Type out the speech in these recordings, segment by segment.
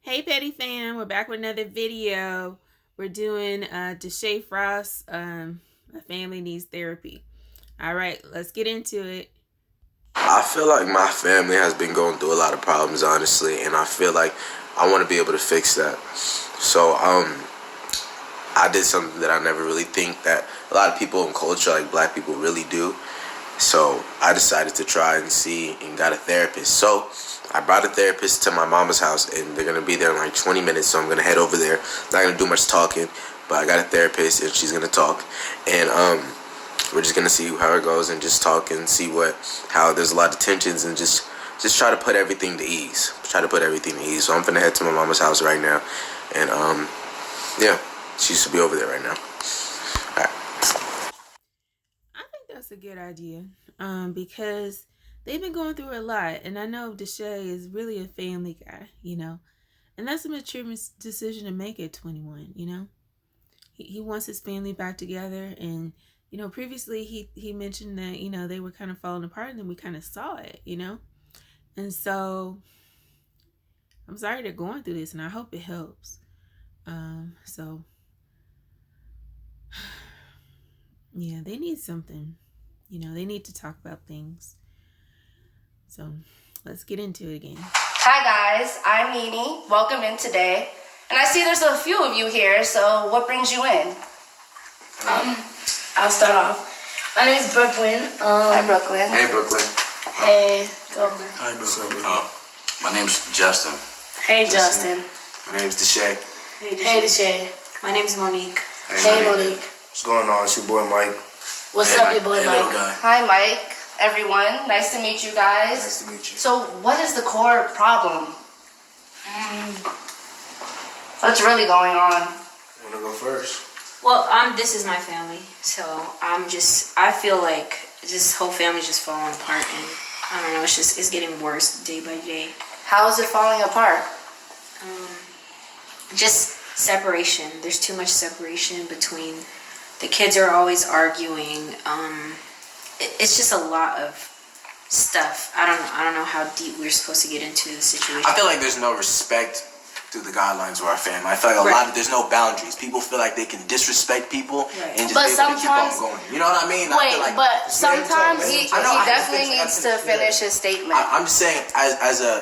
Hey Petty fam, we're back with another video. We're doing Deshae Frost, A Family Needs Therapy. All right, let's get into it. I feel like my family has been going through a lot of problems, honestly, and I feel like I want to be able to fix that. So, I did something that I never really think that a lot of people in culture, like black people, really do. So I decided to try and see and got a therapist. So I brought a therapist to my mama's house, and they're gonna be there in like 20 minutes. So I'm gonna head over there. Not gonna do much talking, but I got a therapist, and she's gonna talk, and we're just gonna see how it goes and just talk and see how there's a lot of tensions and just try to put everything to ease. Try to put everything to ease. So I'm gonna head to my mama's house right now, and yeah, she should be over there right now. All right. I think that's a good idea because they've been going through a lot, and I know Deshae is really a family guy, and that's a mature decision to make at 21. He wants his family back together, and previously he mentioned that they were kind of falling apart, and then we kind of saw it, and so I'm sorry they're going through this, and I hope it helps. So yeah, they need something. They need to talk about things. So let's get into it again. Hi guys, I'm Nini. Welcome in today. And I see there's a few of you here, so what brings you in? I'll start off. My name is Brooklyn. Hi Brooklyn. Hey, Brooklyn. Hey, Goldman. Hi, Brooklyn. My name's Justin. Hey, Justin. My name's Deshae. Hey, Deshae. My name's Monique. Hey, Monique. What's going on? It's your boy Mike. What's up, your boy Mike? Hi Mike, everyone. Nice to meet you guys. Nice to meet you. So what is the core problem? What's really going on? Wanna go first? Well, this is my family, so I feel like this whole family's just falling apart, and I don't know, it's getting worse day by day. How is it falling apart? Just separation. There's too much separation between the kids are always arguing. It's just a lot of stuff. I don't know how deep we're supposed to get into the situation. I feel like there's no respect through the guidelines of our family. I feel like there's no boundaries. People feel like they can disrespect people and just be able to keep on going. You know what I mean? Wait, I feel like but sometimes he definitely I needs to finish his statement. I'm just saying, as a,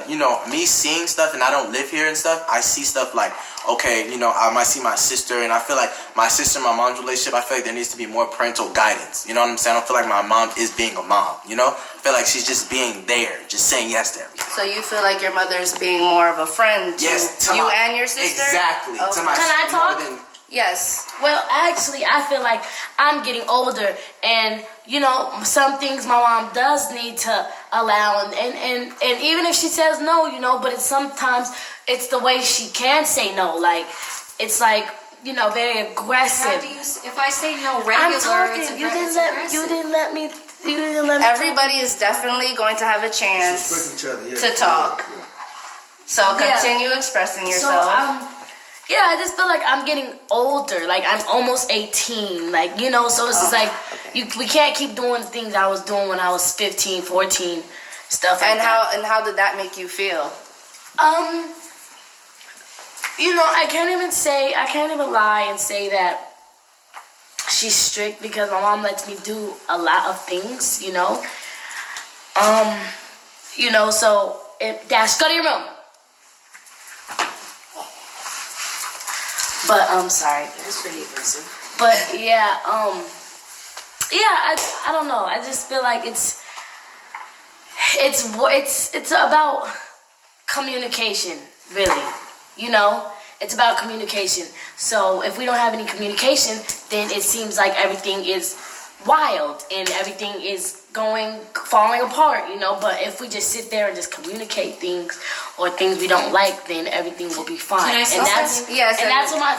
me seeing stuff, and I don't live here and stuff, I see stuff like, okay, I might see my sister, and I feel like my sister and my mom's relationship, I feel like there needs to be more parental guidance. You know what I'm saying? I don't feel like my mom is being a mom, I feel like she's just being there, just saying yes to everything. So you feel like your mother's being more of a friend to you and your sister? Exactly. Okay. Can I talk? Yes. Well, actually, I feel like I'm getting older, and some things my mom does need to allow, and even if she says no, but sometimes it's the way she can say no, like it's like very aggressive. How do you? If I say no regular, I'm talking. it's You aggressive. didn't let me. Everybody is definitely going to have a chance Each other, to talk. So continue expressing yourself. So I just feel like I'm getting older. Like I'm almost 18. Like so it's just like we can't keep doing the things I was doing when I was 15, 14, stuff like that. And how did that make you feel? I can't even lie and say that she's strict because my mom lets me do a lot of things, so Dash, go to your room. But sorry. That's pretty aggressive. But I don't know. I just feel like it's about communication, really. It's about communication. So if we don't have any communication, then it seems like everything is wild and everything is falling apart, But if we just sit there and just communicate things or things we don't like, then everything will be fine. Can I say something? Yes. And that's what my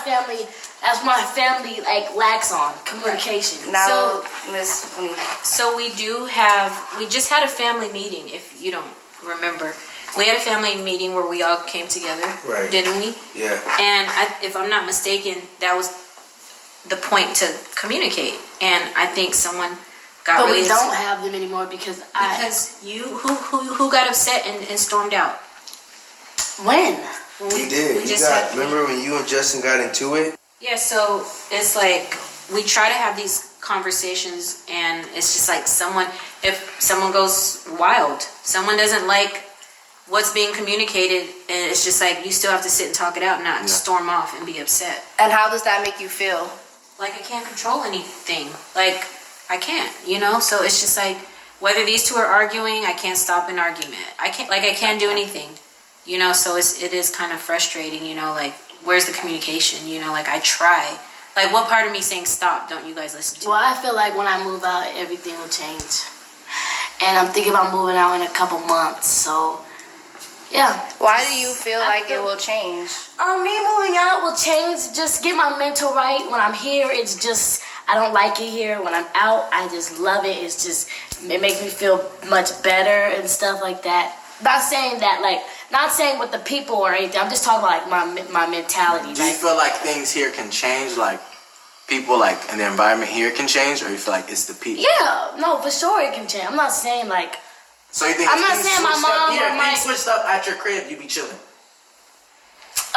family like lacks on communication. Now, Miss Monique. So we just had a family meeting. If you don't remember. We had a family meeting where we all came together, right? Didn't we? Yeah. And if I'm not mistaken, that was the point to communicate. And I think someone got But really we don't have them anymore because you who got upset and stormed out. When? We did. Remember when you and Justin got into it? Yeah, so it's like we try to have these conversations, and it's just like if someone goes wild, someone doesn't like what's being communicated, and it's just like you still have to sit and talk it out, not storm off and be upset. And how does that make you feel? Like I can't control anything. Like I can't, So it's just like whether these two are arguing, I can't stop an argument. I can't do anything, So it is kind of frustrating, Like where's the communication? Like I try. Like what part of me saying stop don't you guys listen to? Well, I feel like when I move out, everything will change, and I'm thinking about moving out in a couple months. So yeah. Why do you feel like it will change? Me moving out will change. Just get my mental right. When I'm here, it's just I don't like it here. When I'm out, I just love it. It makes me feel much better and stuff like that. Not saying with the people or anything. I'm just talking about like my mentality. Do you feel like things here can change, like people and the environment here can change, or you feel like it's the people? Yeah, no, for sure it can change. I'm not saying like. So you think I'm not saying my mom or my. If things switched up at your crib, you'd be chilling.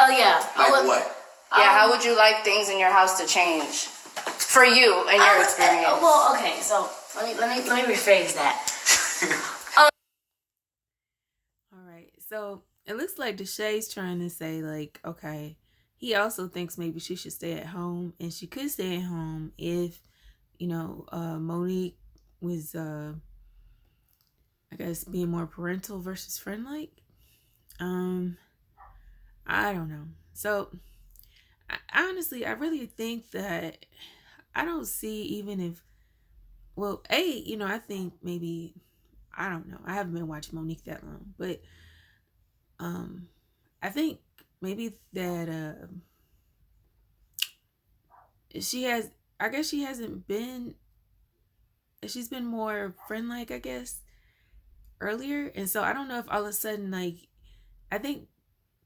Oh yeah. What? Yeah, how would you like things in your house to change for you and your experience? Well, okay, so let me rephrase that. All right. So it looks like Deshay's trying to say, like, okay, he also thinks maybe she should stay at home, and she could stay at home if, Monique was, I guess, being more parental versus friend-like. I don't know. So, I honestly, I really think that I don't see, even if, well, I think maybe, I don't know. I haven't been watching Monique that long, but I think maybe that she's been more friend-like, I guess, earlier. And so I don't know if all of a sudden, like, I think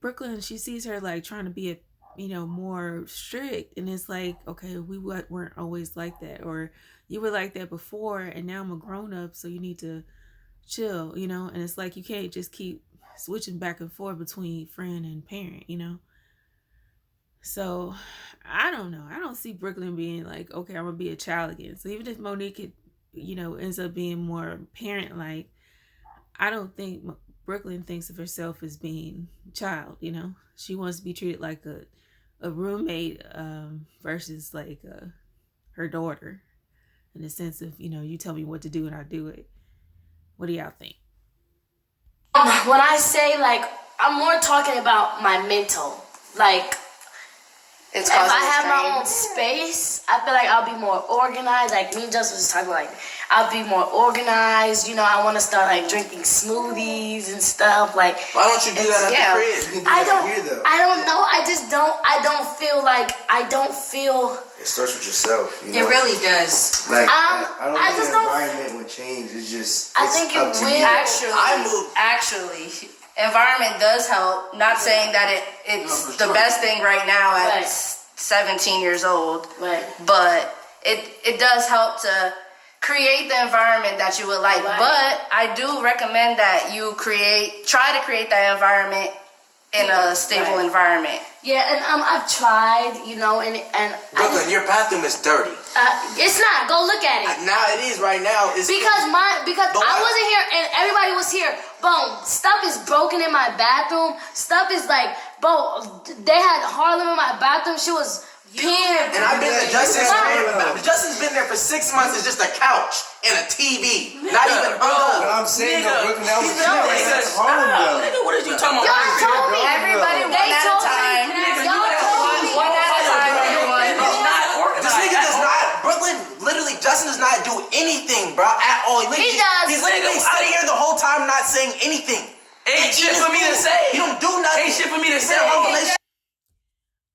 Brooklyn, she sees her like trying to be more strict, and it's like, okay, we weren't always like that, or you were like that before, and now I'm a grown-up, so you need to chill, and it's like you can't just keep switching back and forth between friend and parent, So I don't know. I don't see Brooklyn being like, okay, I'm gonna be a child again. So even if Monique, ends up being more parent-like, I don't think Brooklyn thinks of herself as being a child. She wants to be treated like a roommate versus like her daughter, in the sense of, you tell me what to do and I do it. What do y'all think? When I say, like, I'm more talking about my mental. Like, if I have my own space, I feel like I'll be more organized. Like, me and Justin was talking about, like, I'll be more organized. I want to start, like, drinking smoothies and stuff. Like, why don't you do that at the crib? I don't know. I don't feel. It starts with yourself. It really does. Like, I don't think the environment would change. It's just. I think it will. Actually, environment does help. Not saying that it's the best thing right now at 17 years old. Right. But it does help to create the environment that you would like. Right. But I do recommend that you try to create that environment in a stable environment. Yeah, and I've tried, and Brooklyn, your bathroom is dirty. It's not. Go look at it. Now it is right now. Because I wasn't here and everybody was here. Boom, stuff is broken in my bathroom. Stuff is like, they had Harlem in my bathroom. She was peeing. And I've been to Justin's crib. Justin's been there for 6 months. It's just a couch and a TV. Not even hung up. But I'm saying, Brooklyn, that was Nigga, Harlem, what are you talking about? Y'all told me. Everybody one at a time. One at a time, everyone. This nigga does not. Brooklyn, literally, Justin does not do anything, bro, at all. He does. He's literally sitting here the whole time not saying anything. Ain't shit for me to say. He don't do nothing. Ain't shit for me to say.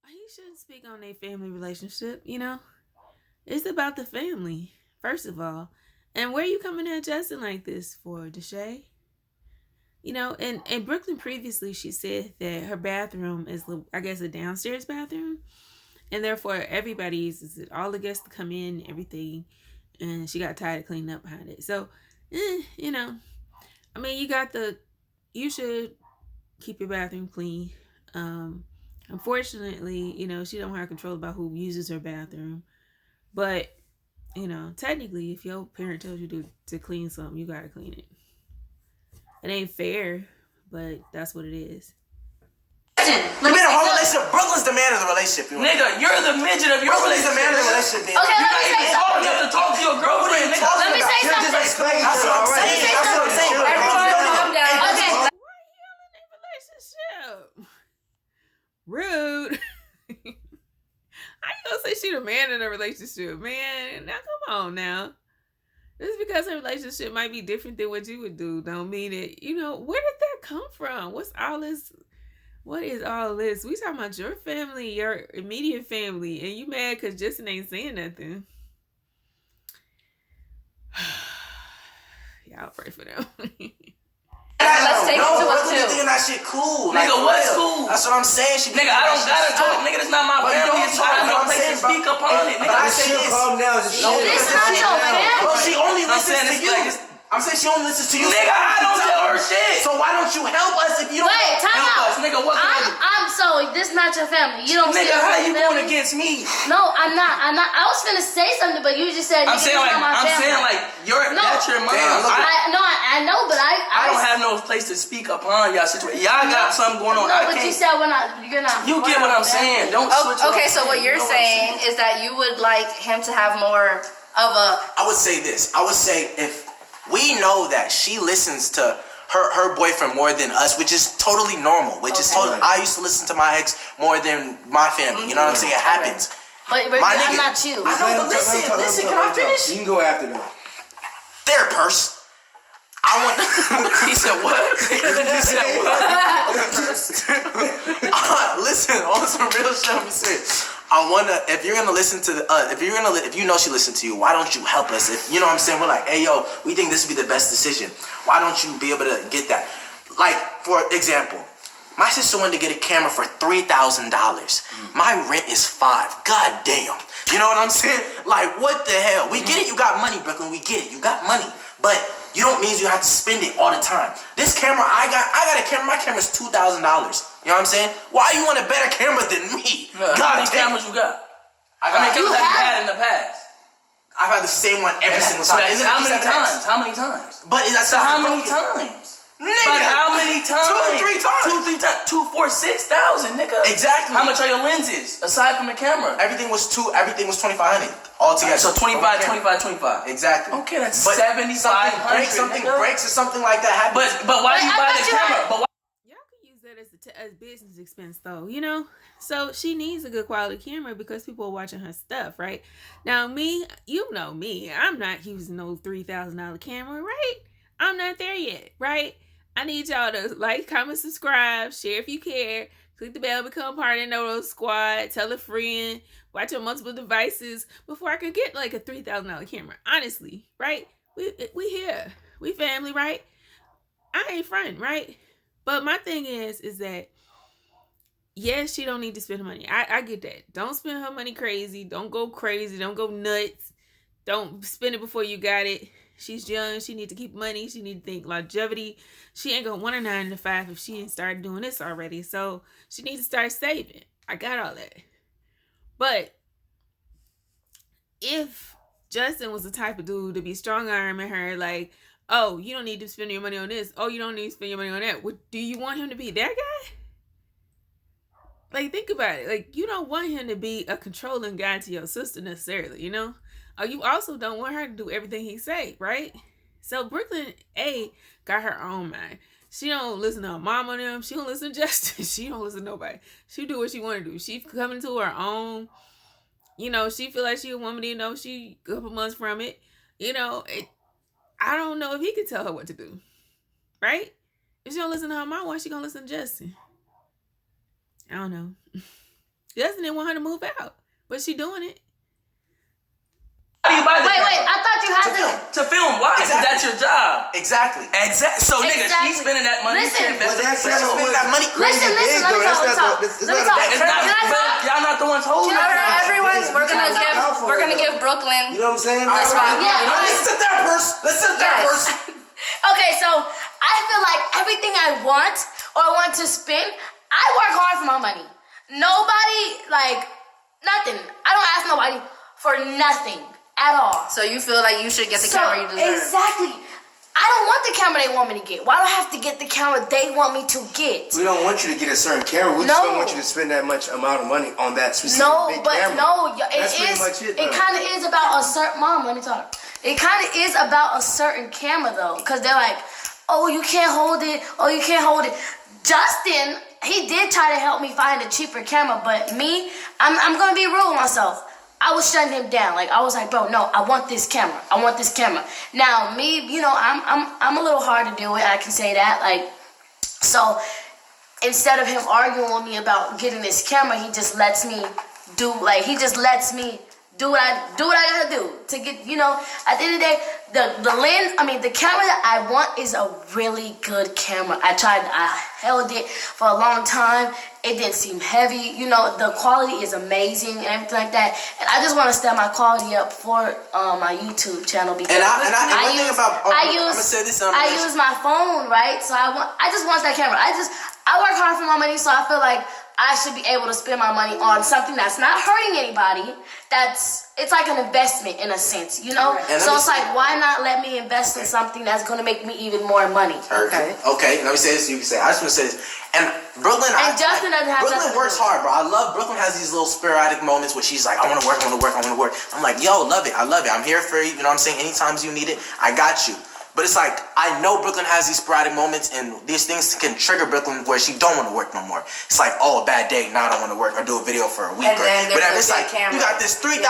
He shouldn't speak on their family relationship, It's about the family, first of all. And where are you coming at Justin like this for, Deshae? And Brooklyn previously, she said that her bathroom is, I guess, a downstairs bathroom. And therefore, everybody uses it. All the guests come in, everything. And she got tired of cleaning up behind it. So, you should keep your bathroom clean. Unfortunately, she don't have control about who uses her bathroom. But, technically, if your parent tells you to clean something, you gotta clean it. It ain't fair, but that's what it is. You been in a whole relationship. Brooklyn's the man of the relationship. Nigga, you're the midget of your Brooklyn's the relationship. man of the relationship. Okay, You're let not me say even tall something. enough to talk to your girlfriend, nigga. Let me say You're something. just explaining. That's what I'm saying. That's what I'm saying. Everyone calm down. Okay. Why y'all in a relationship? Rude. How you gonna say she the man in a relationship, man? Now come on now. Just because a relationship might be different than what you would do, don't mean it. Where did that come from? What's all this? What is all this? We talking about your family, your immediate family, and you mad because Justin ain't saying nothing. Y'all pray for them. Let's take it to a Brooklyn two. thinking that shit cool. Nigga, for what's real. cool? That's what I'm saying. Nigga, I don't gotta talk. Nigga, that's not my But you family. don't I have no talk, place to bro. speak upon it. But Nigga, I say should this. calm down. Just chill. This is not your family. Bro, she only I'm listens saying to this you. like- I'm saying she only listens to you. Nigga, I don't tell her shit. So why don't you help us if you don't Wait, time Help out. us, nigga. What can I do? I'm so this not your family. You don't see Nigga, us how as you family? going against me? No, I'm not. I was finna say something, but you just said. I'm nigga, saying this like, not my family. you're No. that's your mom. Damn, look I know, but I don't have no place to speak upon y'all situation. Y'all got something going on. No, I but you can't. said you're not. You get what I'm saying. Don't switch it Okay, up. so what you're You know saying is that you would like him to have more of a. I would say this. I would say if we know that she listens to her boyfriend more than us, which is totally normal. Which is totally. I used to listen to my ex more than my family. You know what I'm saying? It happens. But My I'm nigga- not you. I know, but listen. Can I finish? You can go after them. Their purse. I want. He said what? He said what? Listen, on some real shit. Let me say. I wanna. If you're gonna listen to the, if you know she listened to you, why don't you help us? If you know what I'm saying, we're like, hey yo, we think this would be the best decision. Why don't you be able to get that? Like for example, my sister wanted to get a camera for $3,000. My rent is $5,000. God damn. You know what I'm saying? Like what the hell? We get it. You got money, Brooklyn. We get it. You got money, but you don't mean you have to spend it all the time. This camera, I got a camera. My camera's $2,000. You know what I'm saying? Why you want a better camera than me? How God many damn. cameras you got? I How many got. cameras have you had in the past? I've had the same one every single So time. that's Isn't it how many 7X? times? How many times? But that's So how not many broken. times? Nigga. But how many times? 2 or 3 times. 2, 3 times. 2, 4, 6,000, nigga. Exactly. How much are your lenses aside from the camera? Everything was 2,500 altogether. So 25, 25. Exactly. Okay, that's But 7,500. something nigga. breaks or something like that happens. But why do you I buy thought the you camera? had- But why? Y'all can use that as business expense though, So she needs a good quality camera because people are watching her stuff, right? Now me, you know me, I'm not using no $3,000 camera, right? I'm not there yet, right? I need y'all to like, comment, subscribe, share if you care, click the bell, become part of the No Squad, tell a friend, watch on multiple devices before I could get like a $3,000 camera. Honestly, right? We here, we family, right? I ain't fronting, right? But my thing is that yes, she don't need to spend her money. I get that. Don't spend her money crazy. Don't go crazy. Don't go nuts. Don't spend it before you got it. She's young. She need to keep money. She need to think longevity. She ain't gonna want a 9 to 5 if she ain't started doing this already. So she needs to start saving. I got all that. But if Justin was the type of dude to be strong arming her, like, oh, you don't need to spend your money on this. Oh, you don't need to spend your money on that. What, do you want him to be that guy? Like, think about it. Like, you don't want him to be a controlling guy to your sister necessarily, Or you also don't want her to do everything he say, right? So Brooklyn A got her own mind. She don't listen to her mom on them. She don't listen to Justin. She don't listen to nobody. She do what she want to do. She coming to her own. She feel like she a woman. She a couple months from it. I don't know if he could tell her what to do, right? If she don't listen to her mom, why she gonna listen to Justin? I don't know. Justin didn't want her to move out, but she doing it. How do you buy the Wait, camera? I thought you had To film. Why? Because Exactly. that's your job. Exactly. So, nigga, Exactly. she's spending that money. Listen. But that She's camera spending was that money crazy. Listen, big, let me though. talk. It's Let not me a talk. bad It's not, Can I but talk? y'all not the ones holding All it. right, everyone, we're gonna Powerful, give Brooklyn. You know what I'm saying? That's fine. Yeah. Let's sit there first. Yes. Okay, so I feel like everything I want or want to spend, I work hard for my money. Nobody, like, nothing. I don't ask nobody for nothing at all. So you feel like you should get the camera you deserve? Exactly. I don't want the camera they want me to get. Why do I have to get the camera they want me to get? We don't want you to get a certain camera. We just don't want you to spend that much amount of money on that specific big camera. That's pretty much it. It kind of is about a certain. Mom, let me talk. It kind of is about a certain camera though, because they're like, oh, you can't hold it. Oh, you can't hold it. Justin, he did try to help me find a cheaper camera, but me, I'm gonna be real with myself. I was shutting him down. Like, I was like, bro, no, I want this camera. I want this camera. Now, me, you know, I'm a little hard to deal with. I can say that. Like, so instead of him arguing with me about getting this camera, he just lets me do what I gotta do to get, you know, at the end of the day, the lens, the camera that I want is a really good camera. I held it for a long time. It didn't seem heavy. You know, the quality is amazing and everything like that. And I just want to step my quality up for my YouTube channel because I use my phone, right? So I just want that camera. I work hard for my money, so I feel like I should be able to spend my money on something that's not hurting anybody. It's like an investment in a sense, you know? So it's like, why not let me invest in something that's going to make me even more money? Okay, let me say this, you can say, I just want to say this. And Brooklyn, Justin doesn't have Brooklyn works hard, bro. I love Brooklyn has these little sporadic moments where she's like, I want to work. I'm like, yo, love it. I love it. I'm here for you. You know what I'm saying? Anytime you need it, I got you. But it's like, I know Brooklyn has these sporadic moments, and these things can trigger Brooklyn where she don't want to work no more. It's like, oh, a bad day, now I don't want to work, or do a video for a week. But then it's like, you got this $3,000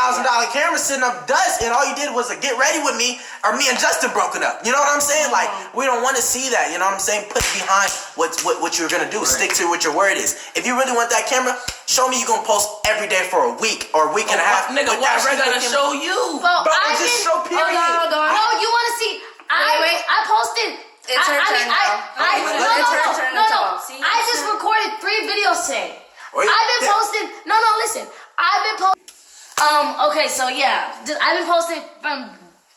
camera sitting up dust, and all you did was get ready with me, or me and Justin broken up. You know what I'm saying? Like, we don't want to see that. You know what I'm saying? Put behind what you're going to do. Stick to what your word is. If you really want that camera, show me you're going to post every day for a week or a week and a half. Nigga, why I gotta show you? Bro, just show period. Hold on. No, you want to see... I posted. It's her turn now. No. I just recorded 3 videos today. I've been posting. No, listen. I've been posting. Okay, so yeah, I've been posting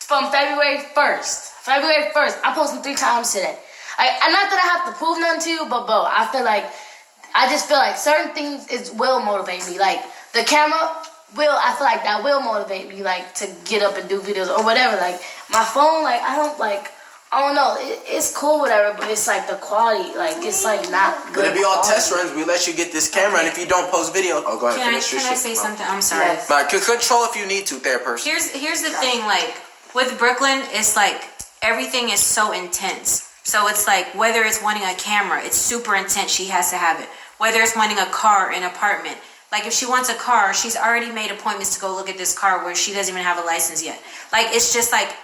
from February 1st. February 1st. I'm posting 3 times today. Not that I have to prove nothing to you, but bro, I just feel like certain things will motivate me. Like the camera. I feel like that will motivate me, like, to get up and do videos or whatever. Like, my phone, like, I don't know. It's cool, whatever, but it's like the quality, like, it's like not good. But if you all test runs, we let you get this camera, and if you don't post video, go ahead. Can I say something? I'm sorry. Yes. But control if you need to, there, person. Here's the thing, like, with Brooklyn, it's like everything is so intense. So it's like whether it's wanting a camera, it's super intense. She has to have it. Whether it's wanting a car, an apartment. Like, if she wants a car, she's already made appointments to go look at this car where she doesn't even have a license yet. Like, it's just like,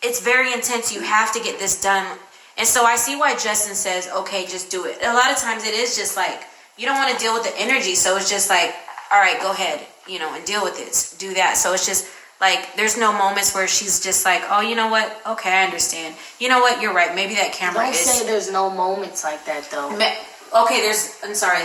it's very intense. You have to get this done. And so I see why Justin says, okay, just do it. A lot of times it is just like, you don't want to deal with the energy. So it's just like, all right, go ahead, you know, and deal with this. Do that. So it's just like, there's no moments where she's just like, oh, you know what? Okay, I understand. You know what? You're right. Maybe that camera Don't say there's no moments like that, though. Okay, I'm sorry.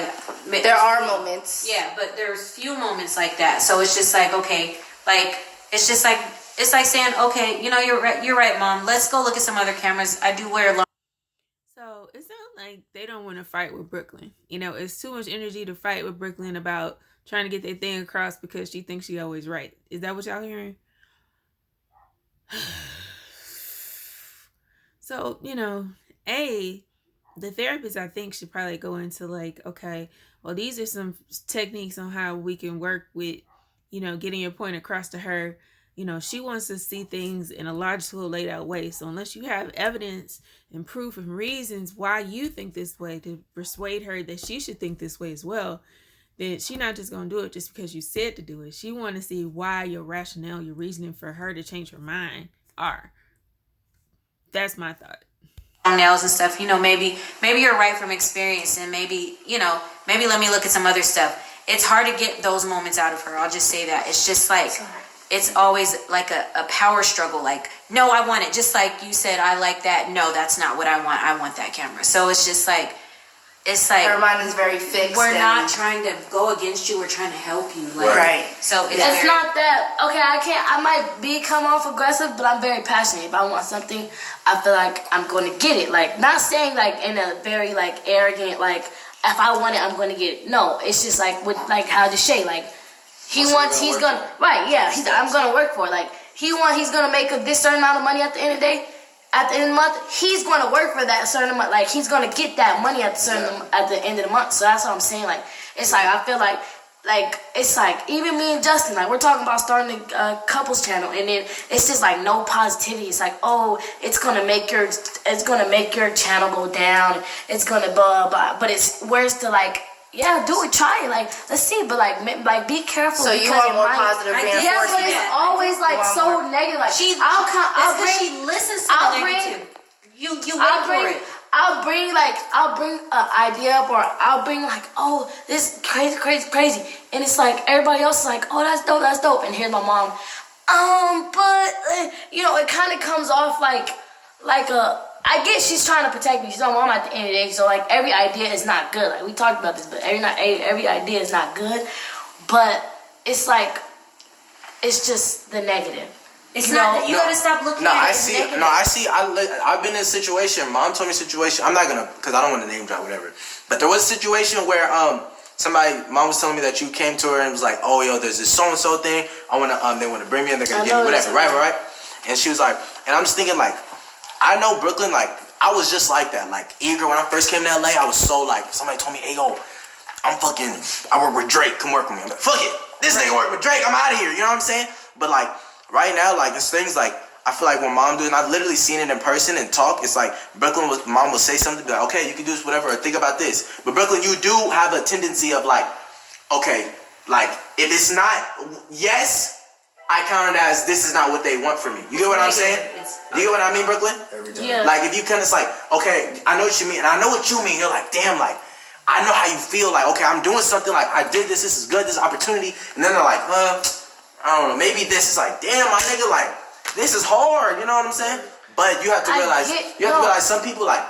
There are moments. Yeah, but there's few moments like that. So it's just like, okay, like, it's like saying, okay, you know, you're right, Mom. Let's go look at some other cameras. I do wear long. So it's not like they don't want to fight with Brooklyn. You know, it's too much energy to fight with Brooklyn about trying to get their thing across because she thinks she's always right. Is that what y'all hearing? So, you know, the therapist, I think, should probably go into like, okay, well, these are some techniques on how we can work with, you know, getting your point across to her. You know, she wants to see things in a logical, laid out way. So unless you have evidence and proof and reasons why you think this way to persuade her that she should think this way as well, then she's not just going to do it just because you said to do it. She want to see why your rationale, your reasoning for her to change her mind are. That's my thought. Nails and stuff, you know, maybe you're right from experience, and maybe let me look at some other stuff. It's hard to get those moments out of her. I'll just say that. It's just like, it's always like a power struggle. Like, no, I want it. Just like you said, I like that. No, that's not what I want. I want that camera. So it's just like, it's like her mind is very fixed. We're not trying to go against you. We're trying to help you. Like, right. So it's not that. Okay, I might come off aggressive, but I'm very passionate. If I want something, I feel like I'm going to get it. Like, not saying like in a very like arrogant like, if I want it, I'm going to get it. No, it's just like with like how Deshae, like he's gonna right, yeah. I'm going to work for it. Like he's going to make this certain amount of money at the end of the day. At the end of the month, he's going to work for that certain amount. Like, he's going to get that money at the end of the month. So that's what I'm saying. Like, it's like, I feel like, it's like, even me and Justin, like, we're talking about starting a couples channel. And then it's just, like, no positivity. It's like, oh, it's going to make your channel go down. It's going to blah, blah. But where's the, like, yeah, do it, try it. Like, let's see, but like be careful. So you want more positive reinforcement? Yeah, but it's always like so negative. Like she listens to the negative. You wait for it. I'll bring an idea up, or I'll bring like, oh, this crazy, and it's like everybody else is like, oh, that's dope, and here's my mom, but it kind of comes off like a. I guess she's trying to protect me. She's my mom at the end of the day. So, like, every idea is not good. Like, we talked about this, but every idea is not good. But it's like, it's just the negative. It's not that you gotta stop looking at it. I see. I've been in a situation. Mom told me a situation. I'm not gonna, because I don't want to name drop whatever. But there was a situation where mom was telling me that you came to her and was like, oh, yo, there's this so and so thing. They want to bring me in. They're gonna give me whatever, right. And she was like, and I'm just thinking like, I know Brooklyn, like, I was just like that. Like, eager when I first came to LA, I was so like, somebody told me, hey, yo, I work with Drake, come work with me. I'm like, fuck it, this nigga work with Drake, I'm out of here, you know what I'm saying? But like, right now, like, it's things like, I feel like when mom do it, and I've literally seen it in person and talk, it's like, mom will say something, be like, okay, you can do this, whatever, or think about this. But Brooklyn, you do have a tendency of like, okay, like, if it's not yes, I count it as this is not what they want from me. You get what I'm saying? You get what I mean, Brooklyn? Yeah. Like, if you kind of like, okay, I know what you mean, and I know what you mean. You're like, damn, like, I know how you feel. Like, okay, I'm doing something. Like, I did this. This is good. This is opportunity. And then they're like, I don't know. Maybe this is like, damn, my nigga, like, this is hard. You know what I'm saying? But you have to realize, some people like.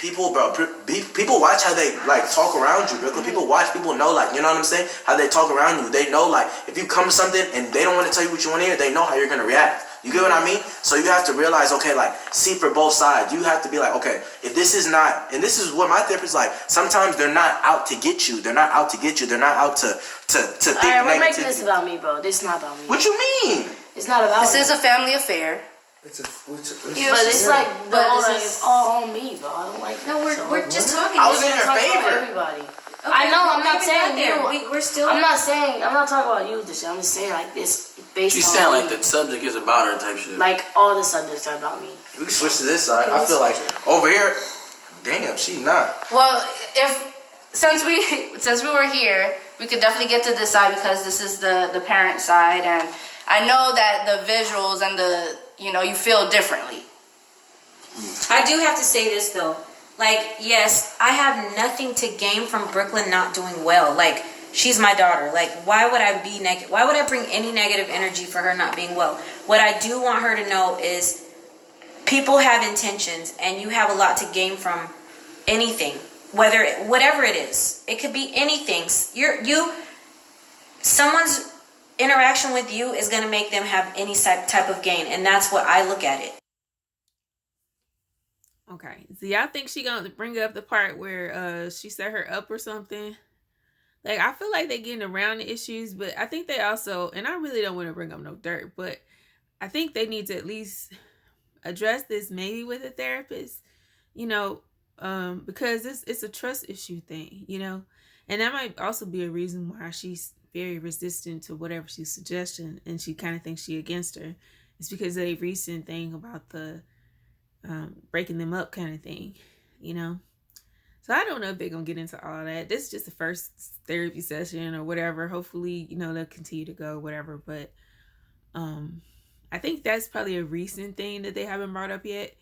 People watch how they like talk around you, bro. People know, like, you know what I'm saying? How they talk around you. They know, like, if you come to something and they don't want to tell you what you want to hear, they know how you're gonna react. You get what I mean? So you have to realize, okay, like, see for both sides. You have to be like, okay, if this is not, and this is what my therapist is like. Sometimes they're not out to get you. They're not out to get you. They're not out to think negativity. We're making this about me, bro. This is not about me. What you mean? It's not about me. This is a family affair. But it's like, it's all on me, bro. I don't like. No, we're just talking. I was in your favor. Everybody. Okay, I know. I'm not saying you. We're still. I'm not talking about you, Deshae. I'm just saying like this based on. She's saying like the subject is about her type shit. Like all the subjects are about me. We can switch to this side. I feel like over here, damn, she not. Well, since we were here, we could definitely get to this side because this is the parent side, and I know that the visuals and you feel differently. I do have to say this though. Like, yes, I have nothing to gain from Brooklyn not doing well. Like, she's my daughter. Like, why would I be negative? Why would I bring any negative energy for her not being well? What I do want her to know is people have intentions and you have a lot to gain from anything. Whatever it is. It could be anything. Someone's interaction with you is going to make them have any type of gain, and that's what I look at it. Okay, so y'all think she gonna bring up the part where she set her up or something? Like, I feel like they getting around the issues, but I think they also, and I really don't want to bring up no dirt, but I think they need to at least address this maybe with a therapist, because it's a trust issue thing, and that might also be a reason why she's very resistant to whatever she's suggesting, and she kind of thinks she against her. It's because of a recent thing about the breaking them up kind of thing, So I don't know if they're gonna get into all that. This is just the first therapy session or whatever. Hopefully, they'll continue to go, whatever. But I think that's probably a recent thing that they haven't brought up yet.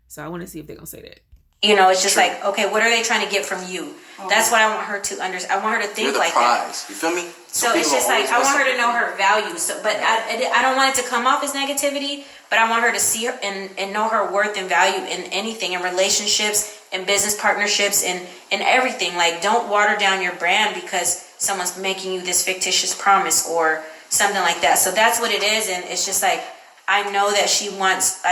So I want to see if they're gonna say that. It's just like, okay, what are they trying to get from you? That's what I want her to understand. I want her to think like prize. That. You feel me? So it's just like, I want her to know her value. So, but I don't want it to come off as negativity, but I want her to see her and know her worth and value in anything, in relationships, in business partnerships and everything. Like, don't water down your brand because someone's making you this fictitious promise or something like that. So that's what it is. And it's just like, I know that she wants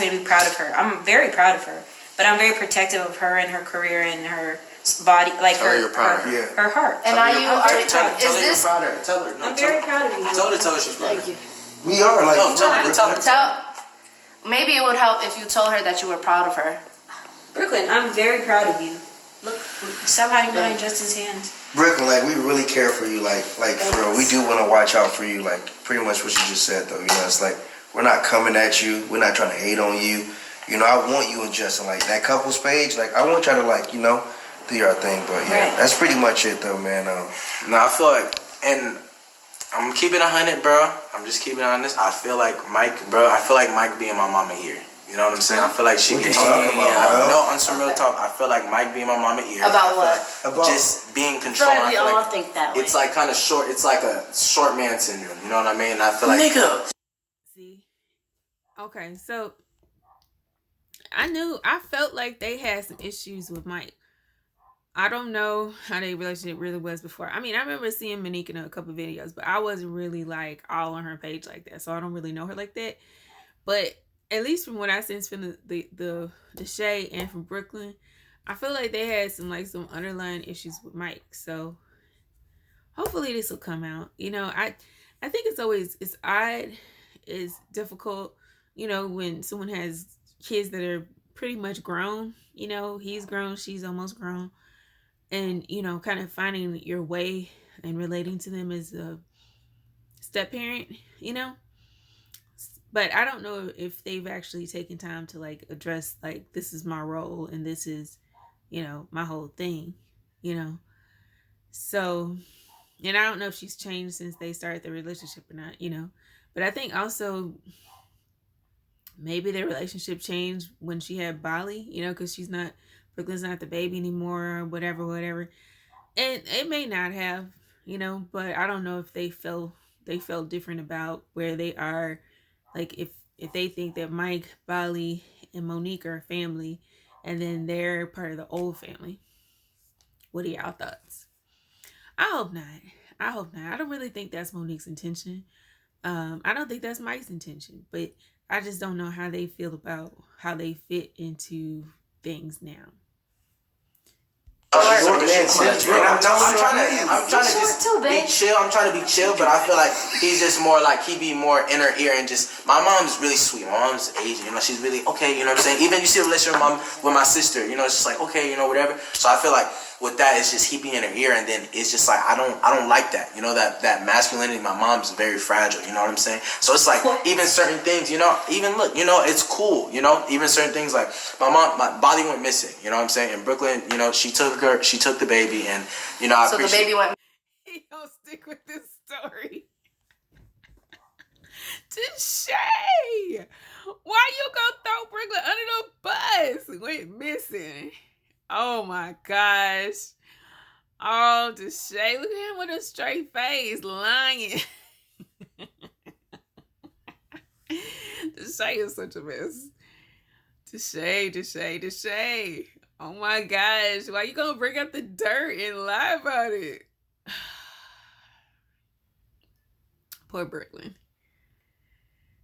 me to be proud of her. I'm very proud of her, but I'm very protective of her and her career and her body, like her heart. And I'm very proud of you. Tell her she's proud. Thank you. We are like. Maybe it would help if you told her that you were proud of her. Brooklyn, I'm very proud of you. Look, stop hiding behind Justin's hands. Brooklyn, like, we really care for you, like for real. We do want to watch out for you, like, pretty much what you just said, though. You know, it's like, we're not coming at you. We're not trying to hate on you. You know, I want you and Justin, like, that couples page, like, I want y'all to, like, you know, do your thing. But, yeah, that's pretty much it, though, man. No, I feel like, and I'm keeping 100, bro. I'm just keeping it honest. I feel like Mike being my mama here. You know what I'm saying? I feel like she can talk about. No, on some real talk. I feel like Mike being my mama ear. About what? About just being controlled. We all think that way. It's like kind of short. It's like a short man syndrome. You know what I mean? And I feel like nigga. See, okay, so I felt like they had some issues with Mike. I don't know how their relationship really was before. I mean, I remember seeing Monique in a couple of videos, but I wasn't really like all on her page like that, so I don't really know her like that. But at least from what I sense from the Shay and from Brooklyn, I feel like they had some underlying issues with Mike. So hopefully this will come out. You know, I think it's odd, it's difficult, you know, when someone has kids that are pretty much grown. You know, he's grown, she's almost grown. And, you know, kind of finding your way and relating to them as a step parent, you know. But I don't know if they've actually taken time to like address like, this is my role and this is, you know, my whole thing, you know. So, and I don't know if she's changed since they started their relationship or not, you know. But I think also maybe their relationship changed when she had Bali, you know, because Brooklyn's not the baby anymore or whatever. And it may not have, you know, but I don't know if they felt different about where they are. Like if they think that Mike, Bali, and Monique are family and then they're part of the old family. What are y'all thoughts? I hope not. I don't really think that's Monique's intention. I don't think that's Mike's intention, but I just don't know how they feel about how they fit into things now. I'm trying to just be chill. I'm trying to be chill, but I feel like he's just more like he be more inner ear and just. My mom's really sweet. My mom's Asian, you know. She's really okay. You know what I'm saying? Even you see a relationship with my sister, you know, it's just like okay, you know, whatever. So I feel like with that, it's just he be in her ear, and then it's just like I don't like that. You know that masculinity. My mom's very fragile. You know what I'm saying? So it's like even certain things, you know, even look, you know, it's cool. You know, even certain things like my body went missing. You know what I'm saying? In Brooklyn, you know, she took the baby, and you know, so the baby went. He don't stick with this story. Shay, why you gonna throw Brooklyn under the bus? Went missing. Oh my gosh. Oh, Shay, look at him with a straight face, lying. Shay is such a mess. Shay. Oh my gosh, why you gonna bring up the dirt and lie about it? Poor Brooklyn.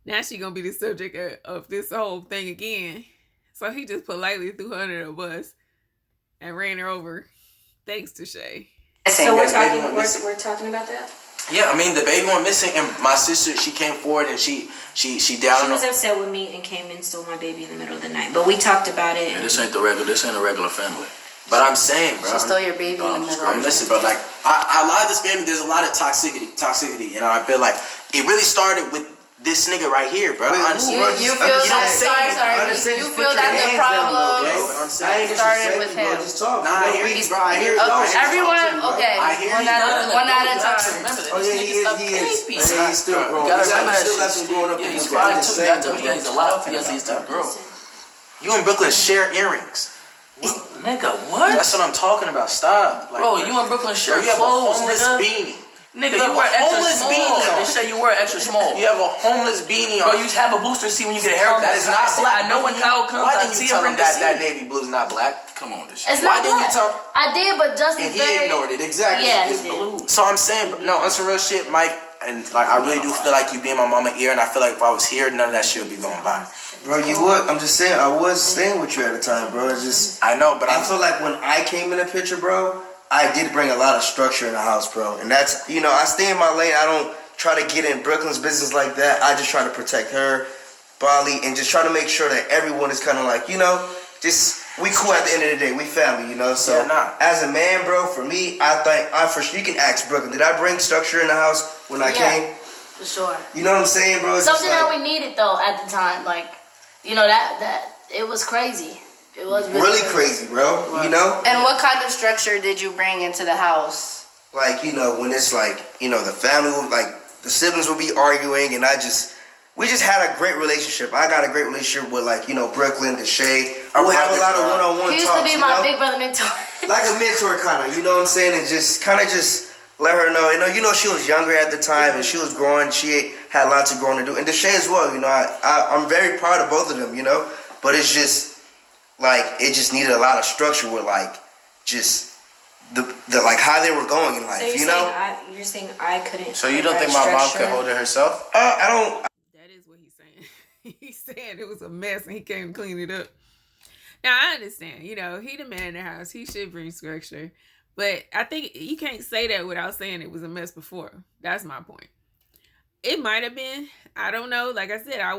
Now she gonna be the subject of this whole thing again. So he just politely threw her under the bus and ran her over. Thanks to Shay. So we're talking about that? Yeah, I mean the baby went missing, and my sister, she came forward and she down. She was upset with me and came and stole my baby in the middle of the night. But we talked about it. Yeah, this ain't a regular family. But I'm saying, bro. She stole your baby in the middle. Listen, bro. Like I love this family. There's a lot of toxicity. You know, I feel like it really started with this nigga right here, bro. Honestly, you feel that? Sorry. You feel that the problem started with him. Nah, I hear you, bro. I hear you. Everyone, okay. One at a time. Oh yeah, he is. He's still growing. You still got some growing up. He's crying too. You gotta tell me he's a lot of he's still growing. You and Brooklyn share earrings. Nigga, what? That's what I'm talking about. Stop. Like, bro, you and Brooklyn share you have clothes, a homeless nigga. beanie. Nigga, you wear extra small. They say you wear extra small. You have a homeless beanie on. Bro, you have a booster seat when you get a haircut. That is not black. I know when Kyle comes, Why I didn't see you him tell in him the that seat. that navy blue is not black? Come on, this It's shit. not Why didn't you black. tell? I did, but Justin And he ignored it. Exactly. Yeah, It's he did. blue. So I'm saying, no, on some real shit, Mike, and like I really do feel like you be in my mama ear, and I feel like if I was here, none of that shit would be going by. Bro, you would. I'm just saying, I was staying with you at the time, bro. It's just, I know, but I feel like when I came in the picture, bro, I did bring a lot of structure in the house, bro. And that's, you know, I stay in my lane. I don't try to get in Brooklyn's business like that. I just try to protect her, Bali, and just try to make sure that everyone is kind of like, you know, just, we cool at the end of the day. We family, you know? So, as a man, bro, for me, I think, for sure, you can ask Brooklyn, did I bring structure in the house when I came? For sure. You know what I'm saying, bro? It's something just that we needed, though, at the time. Like, you know, that it was crazy. It was really crazy, bro. You know? And what kind of structure did you bring into the house? Like, you know, when it's like, you know, the family, like, the siblings will be arguing, and we just had a great relationship. I got a great relationship with, like, you know, Brooklyn, Deshae. We have a lot of one-on-one talks. He used to be my you know? big brother mentor. Like a mentor, kind of, you know what I'm saying? And just kind of just let her know. You know, she was younger at the time, and she was growing. She had lots of growing to do. And Deshae as well, you know. I'm very proud of both of them, you know. But it's just, like, it just needed a lot of structure with, like, just the like how they were going in life, So you know? you're saying I couldn't. So you don't think my mom could hold it herself? I don't. That is what he's saying. He's saying it was a mess and he came to clean it up. Now, I understand. You know, he the man in the house. He should bring structure. But I think you can't say that without saying it was a mess before. That's my point. It might have been. I don't know. Like I said, I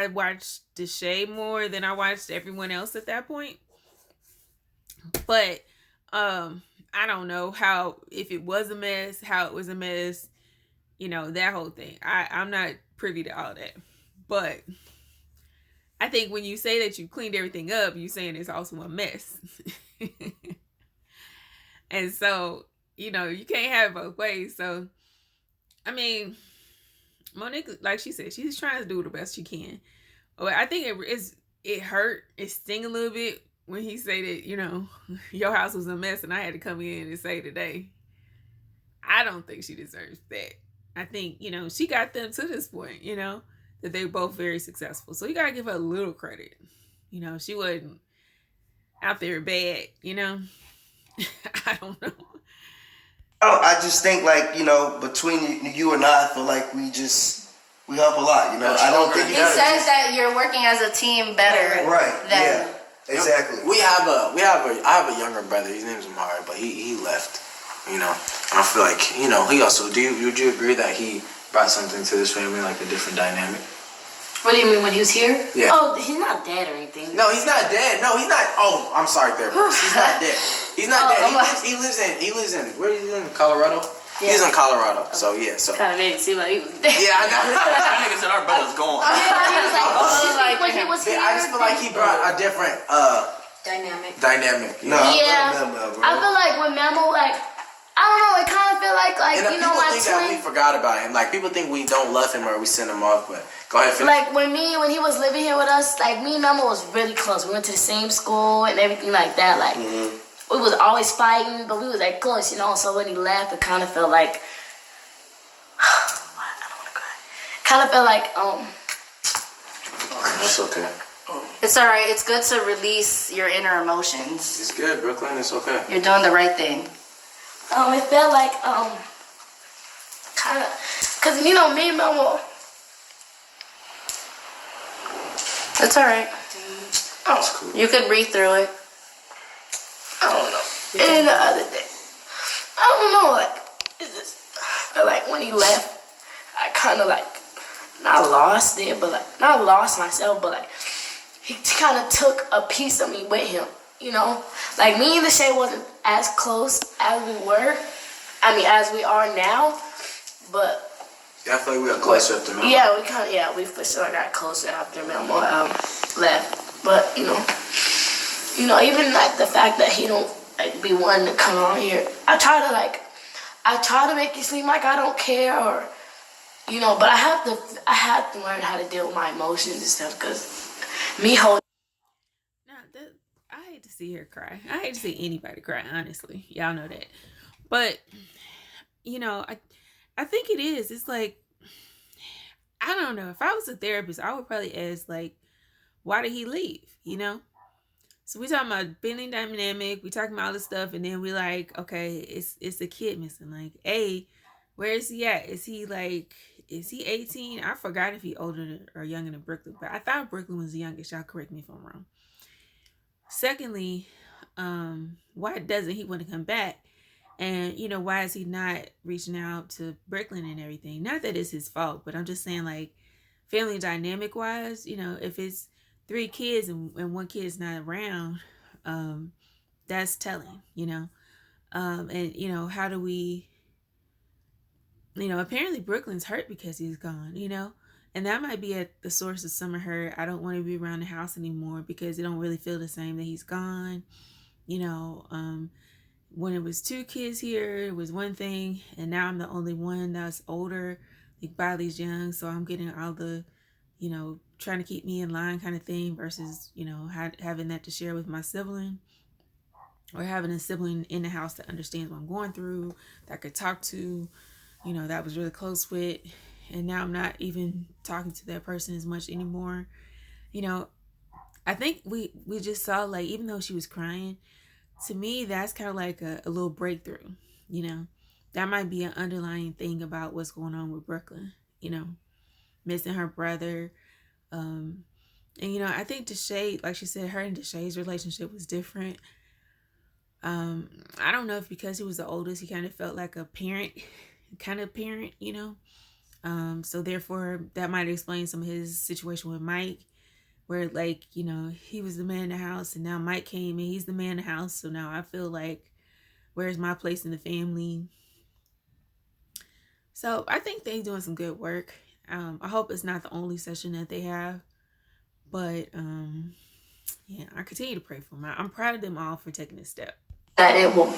watched Deshae more than I watched everyone else at that point. But I don't know if it was a mess, how it was a mess, you know, that whole thing. I'm not privy to all that. But I think when you say that you cleaned everything up, you're saying it's also a mess. And so, you know, you can't have it both ways. So, I mean, Monique, like she said, she's trying to do the best she can. But I think it hurt, it sting a little bit when he said that, you know, your house was a mess and I had to come in and say today. I don't think she deserves that. I think, you know, she got them to this point, you know, that they're both very successful. So you got to give her a little credit. You know, she wasn't out there bad, you know. I don't know. I just think, like, you know, between you and I feel like we help a lot, you know. I don't think he says that you're working as a team better. Right. Than, yeah. Exactly. I have a younger brother. His name's Amari, but he left. You know, and I feel like, you know, he also. Would you agree that he brought something to this family, like a different dynamic? What do you mean when he was here? Yeah. Oh, he's not dead or anything. No, he's not dead. No, he's not. Oh, I'm sorry, therapist. He's not dead. He's not dead. He lives in. Where is he in? Colorado. Yeah. He's in Colorado. So yeah. So kind of made it seem like he was dead. Yeah, I know. That nigga said our brother's gone. Yeah, he was like, when he was here. I just feel like he brought a different dynamic. No, yeah. I feel like when Memo, like, I don't know, it kind of feel like and you know, my twin. People think that we forgot about him. Like, people think we don't love him or we send him off. But go ahead, finish. Like when he was living here with us, like me and Memo was really close. We went to the same school and everything like that. Like we was always fighting, but we was like close, you know. So when he left, it kind of felt like I don't want to cry. Kind of felt like It's okay. It's all right. It's good to release your inner emotions. It's good, Brooklyn. It's okay. You're doing the right thing. it felt like kind of, cause you know me and Memo. It's all right. That's cool. You could breathe through it. I don't know. And the other day, I don't know, like, it's just, I feel like when he left, I kind of like, not lost it, but like, not lost myself, but like, he kind of took a piece of me with him, you know? Like, me and Deshae wasn't as close as we were, as we are now, but. Yeah, I feel like we got closer after Memo. Yeah, we for sure got closer after Memo left, but, you know, even like the fact that he don't like be wanting to come on here, I try to make it seem like I don't care, or you know, but I have to learn how to deal with my emotions and stuff, because me holding. I hate to see her cry. I hate to see anybody cry, honestly. Y'all know that. But you know, I think it is. It's like, I don't know. If I was a therapist, I would probably ask, like, why did he leave? You know? So we talking about family dynamic, we talking about all this stuff, and then we like, okay, it's a kid missing. Like, A, where is he at? Is he 18? I forgot if he older or younger than Brooklyn, but I thought Brooklyn was the youngest. Y'all correct me if I'm wrong. Secondly, why doesn't he want to come back? And, you know, why is he not reaching out to Brooklyn and everything? Not that it's his fault, but I'm just saying, like, family dynamic wise, you know, if it's 3 kids and one kid's not around, that's telling, you know. And, you know, how do we, you know, apparently Brooklyn's hurt because he's gone, you know. And that might be at the source of some of her, I don't want to be around the house anymore because it don't really feel the same that he's gone, you know. When it was 2 kids here, it was one thing, and now I'm the only one that's older. Like Biley's young, so I'm getting all the, you know, trying to keep me in line kind of thing versus, you know, having that to share with my sibling, or having a sibling in the house that understands what I'm going through, that I could talk to, you know, that I was really close with, and now I'm not even talking to that person as much anymore. You know, I think we just saw, like, even though she was crying, to me, that's kind of like a little breakthrough, you know. That might be an underlying thing about what's going on with Brooklyn, you know, missing her brother. And, you know, I think Deshae, like she said, her and Deshae's relationship was different. I don't know if because he was the oldest, he kind of felt like a parent, you know. So therefore, that might explain some of his situation with Mike, where, like, you know, he was the man in the house and now Mike came and he's the man in the house. So now I feel like, where's my place in the family? So I think they're doing some good work. I hope it's not the only session that they have, but yeah, I continue to pray for them. I'm proud of them all for taking this step. That it will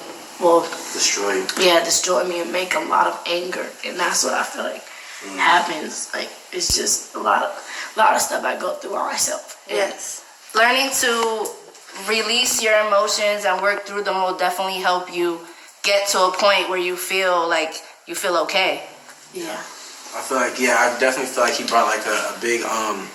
Destroy you. yeah, destroy me and make a lot of anger, and that's what I feel like happens. Like, it's just a lot of stuff I go through on myself. Yes. Learning to release your emotions and work through them will definitely help you get to a point where you feel okay. Yeah. I feel like, yeah, I definitely feel like he brought like a big,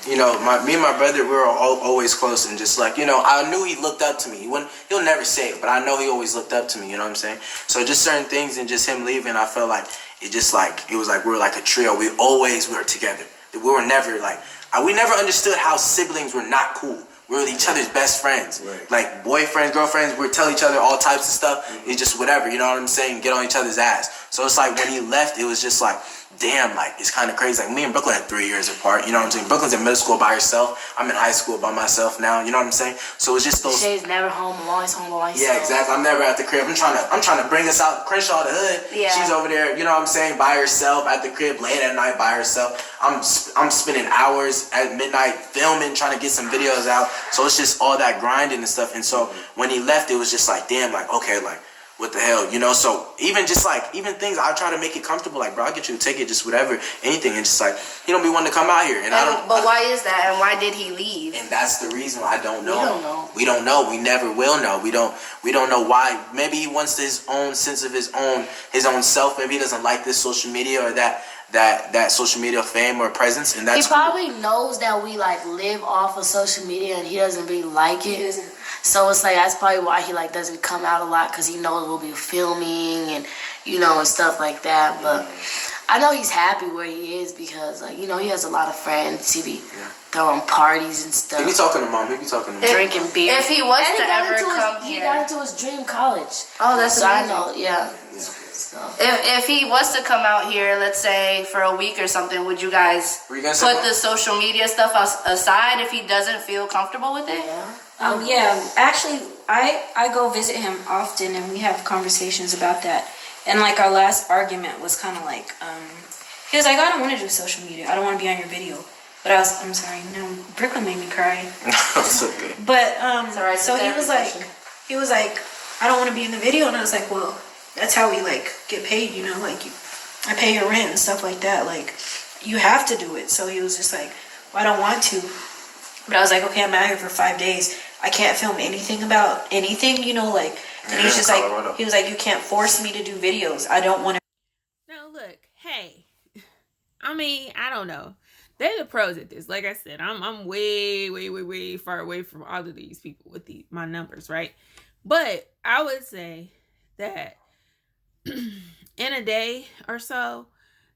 you know, me and my brother, we were always close, and just like, you know, I knew he looked up to me. He'll never say it, but I know he always looked up to me, you know what I'm saying? So just certain things, and just him leaving, I felt like it was like we were like a trio. We were together. We were never like, we never understood how siblings were not cool. We were each other's best friends. Right. Like boyfriends, girlfriends, we would tell each other all types of stuff. Mm-hmm. It's just whatever, you know what I'm saying? Get on each other's ass. So it's like when he left, it was just like, damn, like, it's kind of crazy. Like, me and Brooklyn are 3 years apart, you know what I'm saying? Brooklyn's in middle school by herself. I'm in high school by myself now, you know what I'm saying? So it's just those... Shay's never home, I'm always home by myself. Yeah, exactly. I'm never at the crib. I'm trying to bring us out, Crenshaw, the hood. Yeah. She's over there, you know what I'm saying, by herself at the crib, late at night by herself. I'm spending hours at midnight filming, trying to get some videos out. So it's just all that grinding and stuff. And so when he left, it was just like, damn, like, okay, like, what the hell, you know? So even things, I try to make it comfortable. Like, bro, I'll get you a ticket, just whatever, anything. And just like, he don't be wanting to come out here. But why is that? And why did he leave? And that's the reason I don't know. We don't know. We don't know. We never will know. We don't know why. Maybe he wants his own sense of his own self. Maybe he doesn't like this social media or that social media fame or presence, and that's he probably knows that we like live off of social media, and he doesn't really like it. So it's like that's probably why he like doesn't come out a lot, because he knows we'll be filming and and stuff like that. But I know he's happy where he is because like he has a lot of friends. He be throwing parties and stuff. He be talking to mom. He be talking to mom. Drinking beer. If he was to ever come here, he got into his dream college. Oh, that's so amazing. I know. Yeah. So. If he was to come out here, let's say for a week or something, would you guys put the social media stuff aside if he doesn't feel comfortable with it? Yeah, actually, I go visit him often, and we have conversations about that. And like our last argument was kind of like, he was like, I don't want to do social media. I don't want to be on your video. But I'm sorry, no, Brooklyn made me cry. That's okay. But so he was like, I don't want to be in the video, and I was like, well, that's how we like get paid, like I pay your rent and stuff like that. Like you have to do it. So he was just like, well, I don't want to. But I was like, okay, I'm out here for 5 days. I can't film anything about anything, like. And he was just like, you can't force me to do videos. I don't want to. I mean, I don't know. They're the pros at this. Like I said, I'm way, way, way, way far away from all of these people with my numbers, right? But I would say that in a day or so,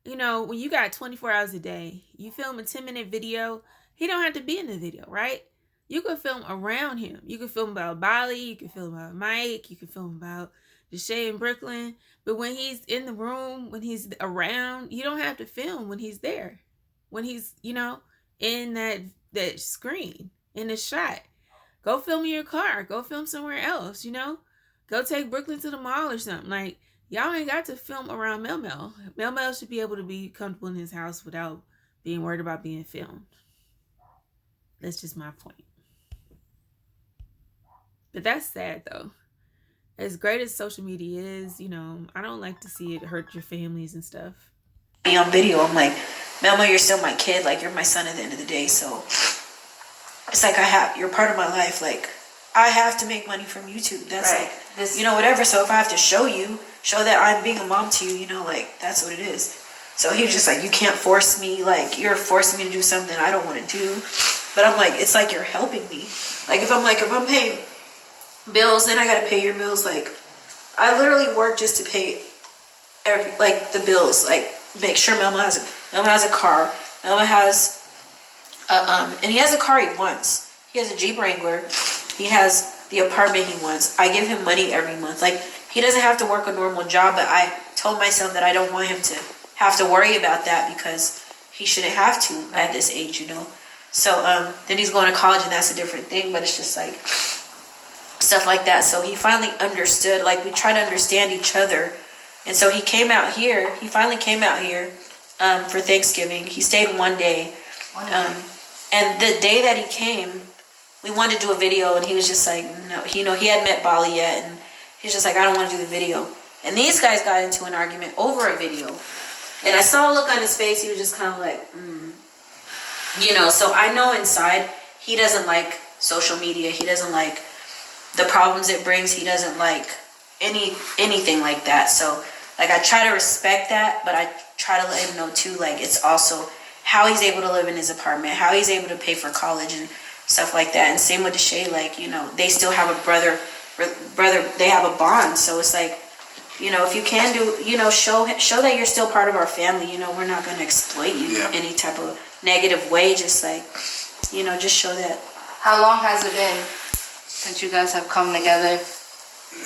when you got 24 hours a day, you film a 10-minute video, he don't have to be in the video, right? You could film around him. You could film about Bali, you could film about Mike, you could film about Deshae in Brooklyn. But when he's in the room, when he's around, you don't have to film when he's there. When he's, in that screen, in the shot. Go film in your car. Go film somewhere else, Go take Brooklyn to the mall or something. Like, y'all ain't got to film around Mel Mel. Mel Mel should be able to be comfortable in his house without being worried about being filmed. That's just my point. But that's sad, though. As great as social media is, I don't like to see it hurt your families and stuff. Be on video, I'm like, Mel Mel, you're still my kid. Like, you're my son at the end of the day. So it's like you're part of my life. Like, I have to make money from YouTube. That's right. Like, this, whatever. So if I have to show that I'm being a mom to you, like, that's what it is. So he was just like, you can't force me. Like, you're forcing me to do something I don't want to do. But I'm like, it's like you're helping me. Like, if I'm paying bills, then I got to pay your bills. Like, I literally work just to pay the bills. Like, make sure Melma has a car. Melma has, and he has a car he wants. He has a Jeep Wrangler. He has the apartment he wants. I give him money every month. Like, he doesn't have to work a normal job, but I told myself that I don't want him to have to worry about that because he shouldn't have to at this age, So then he's going to college, and that's a different thing, but it's just like stuff like that. So he finally understood. Like, we try to understand each other. And so he came out here. He finally came out here for Thanksgiving. He stayed one day. And the day that he came, we wanted to do a video, and he was just like, no, he hadn't met Bali yet, and he's just like, I don't want to do the video. And these guys got into an argument over a video, and I saw a look on his face. He was just kind of like, So I know inside he doesn't like social media. He doesn't like the problems it brings. He doesn't like anything like that. So, like, I try to respect that, but I try to let him know too, like, it's also how he's able to live in his apartment, how he's able to pay for college and stuff like that. And same with Deshae, like, they still have a brother, they have a bond. So it's like, if you can do, show that you're still part of our family. We're not going to exploit you in any type of negative way. Just like, just show that. How long has it been since you guys have come together?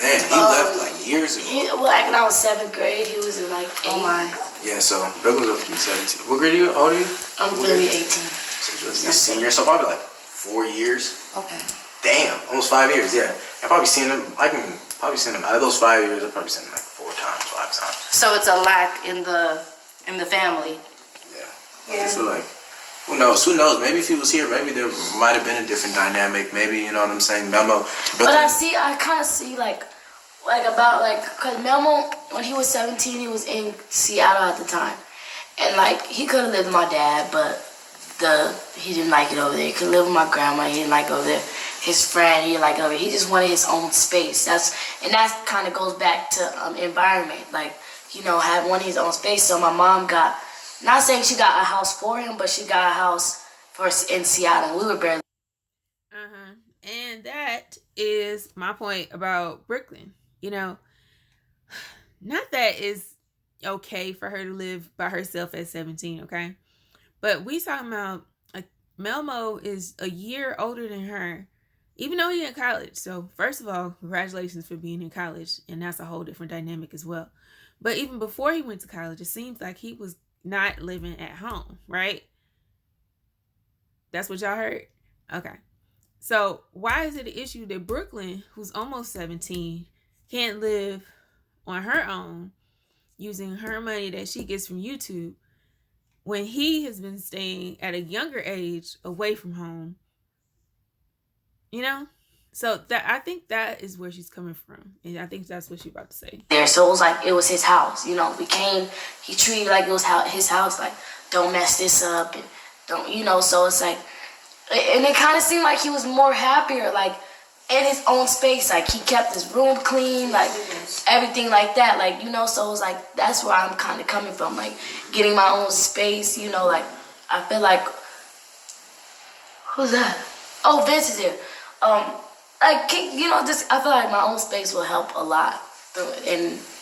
Man, he left like years ago. Like when I was 7th grade, he was in like 8. Oh my. Yeah, so Doug was up to be 17. What grade are you? How old are you? I'm literally 18. So you're a senior, so probably like 4 years. Okay. Damn, almost 5 years, yeah. I've probably seen him, out of those 5 years, I've probably seen him like 4 times, 5 times. So it's a lack in the family. Yeah. I feel like, who knows? Maybe if he was here, maybe there might have been a different dynamic. Maybe, you know what I'm saying? Memo. But I kind of see cause Melmo, when he was 17, he was in Seattle at the time. And like, he could have lived with my dad, but he didn't like it over there. He could live with my grandma, he didn't like it over there. His friend, he didn't like it over there. He just wanted his own space. That kind of goes back to environment. Like, wanted his own space. So my mom got, not saying she got a house for him, but she got a house for us in Seattle. We were barely. And that is my point about Brooklyn. Not that it's okay for her to live by herself at 17, okay? But we talking about, Melmo is a year older than her, even though he's in college. So first of all, congratulations for being in college. And that's a whole different dynamic as well. But even before he went to college, it seems like he was not living at home, right? That's what y'all heard? Okay. So why is it an issue that Brooklyn, who's almost 17, can't live on her own using her money that she gets from YouTube when he has been staying at a younger age away from home? So that, I think that is where she's coming from. And I think that's what she's about to say. So it was his house. We came, he treated like it was his house. Like, don't mess this up. And don't, so it's like, and it kind of seemed like he was more happier. Like, in his own space. Like, he kept his room clean, like, everything like that. Like, you know, so it's like, that's where I'm kind of coming from. Like, getting my own space, you know, like, I feel like, who's that? Oh, Vince is here. Like, you know, just, I feel like my own space will help a lot through it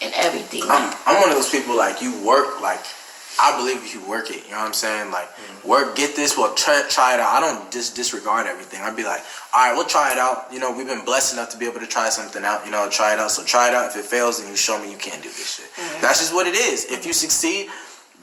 and everything. I'm one of those people, like, you work, like, I believe if you work it, you know what I'm saying? Like, work, get this, well, try it out. I don't just disregard everything. I'd be like, all right, we'll try it out. You know, we've been blessed enough to be able to try something out, you know, try it out. So try it out. If it fails, then you show me you can't do this shit. That's just what it is. If you succeed,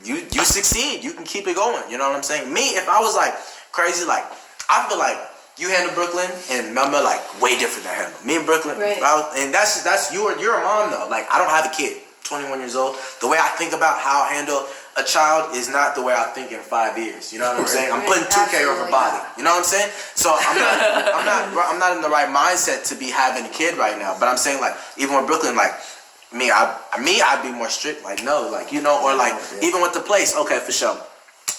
you succeed. You can keep it going. You know what I'm saying? Me, if I was, like, crazy, like, I feel like you handle Brooklyn and Melma, like, way different than handle. Me and Brooklyn, Right. And that's you're a mom, though. Like, I don't have a kid, 21 years old. The way I think about how I handle a child is not the way I think in 5 years. You know what I'm saying? I'm putting 2K over body. You know what I'm saying? So I'm not in the right mindset to be having a kid right now. But I'm saying, like, even with Brooklyn, like, I'd be more strict. Like, no, like, you know, or like, even with the place, okay, for sure,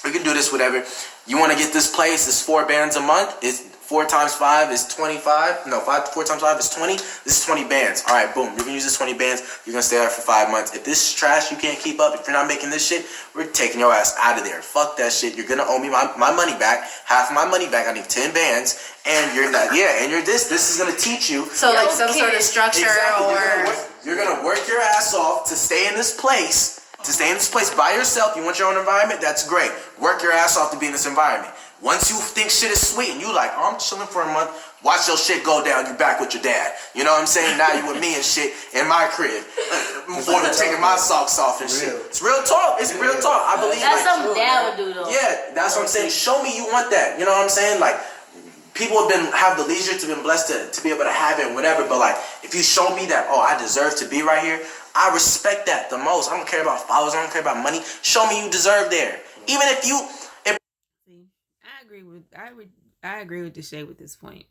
we can do this, whatever. You want to get this place? It's 4 bands a month. It's 4 times 5 is 25. No, 4 times 5 is 20. This is 20 bands. All right, boom. You're gonna use this 20 bands. You're gonna stay there for 5 months. If this is trash, you can't keep up. If you're not making this shit, we're taking your ass out of there. Fuck that shit. You're gonna owe me my money back. Half of my money back. I need 10 bands. And you're not. Yeah. And you're this. This is gonna teach you. So like some sort of structure or. You're gonna work your ass off to stay in this place. To stay in this place by yourself. You want your own environment? That's great. Work your ass off to be in this environment. Once you think shit is sweet and you like, oh, I'm chilling for a month, watch your shit go down, you back with your dad. You know what I'm saying? Now you with me and shit in my crib. Before taking my socks off and shit. It's real talk. It's real talk. I believe that's like, something dad would do though. Yeah, that's what I'm saying. Show me you want that. You know what I'm saying? Like, people have the leisure to be blessed to be able to have it and whatever, but like, if you show me that, oh, I deserve to be right here, I respect that the most. I don't care about followers. I don't care about money. Show me you deserve there. Even if you... I agree with Deshae with this point.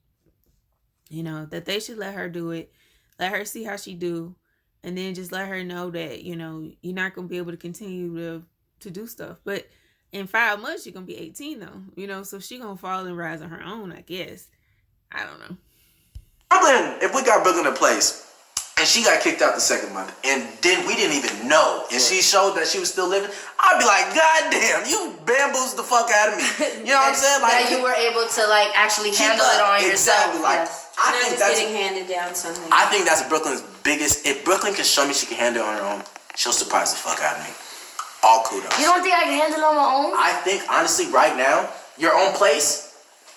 You know, that they should let her do it. Let her see how she do. And then just let her know that, you know, you're not going to be able to continue to do stuff. But in 5 months, you're going to be 18, though. You know, so she going to fall and rise on her own, I guess. I don't know. Brooklyn, if we got Brooklyn in place, and she got kicked out the second month, and then we didn't even know, and she showed that she was still living, I'd be like, God damn, you bamboozled the fuck out of me. You know what I'm saying? Like, that you were able to like actually handle it on yourself. Exactly. Like, Yes. I Not think just that's getting handed down something. I think that's Brooklyn's biggest. If Brooklyn can show me she can handle it on her own, she'll surprise the fuck out of me. All kudos. You don't think I can handle it on my own? I think honestly, right now, your own place.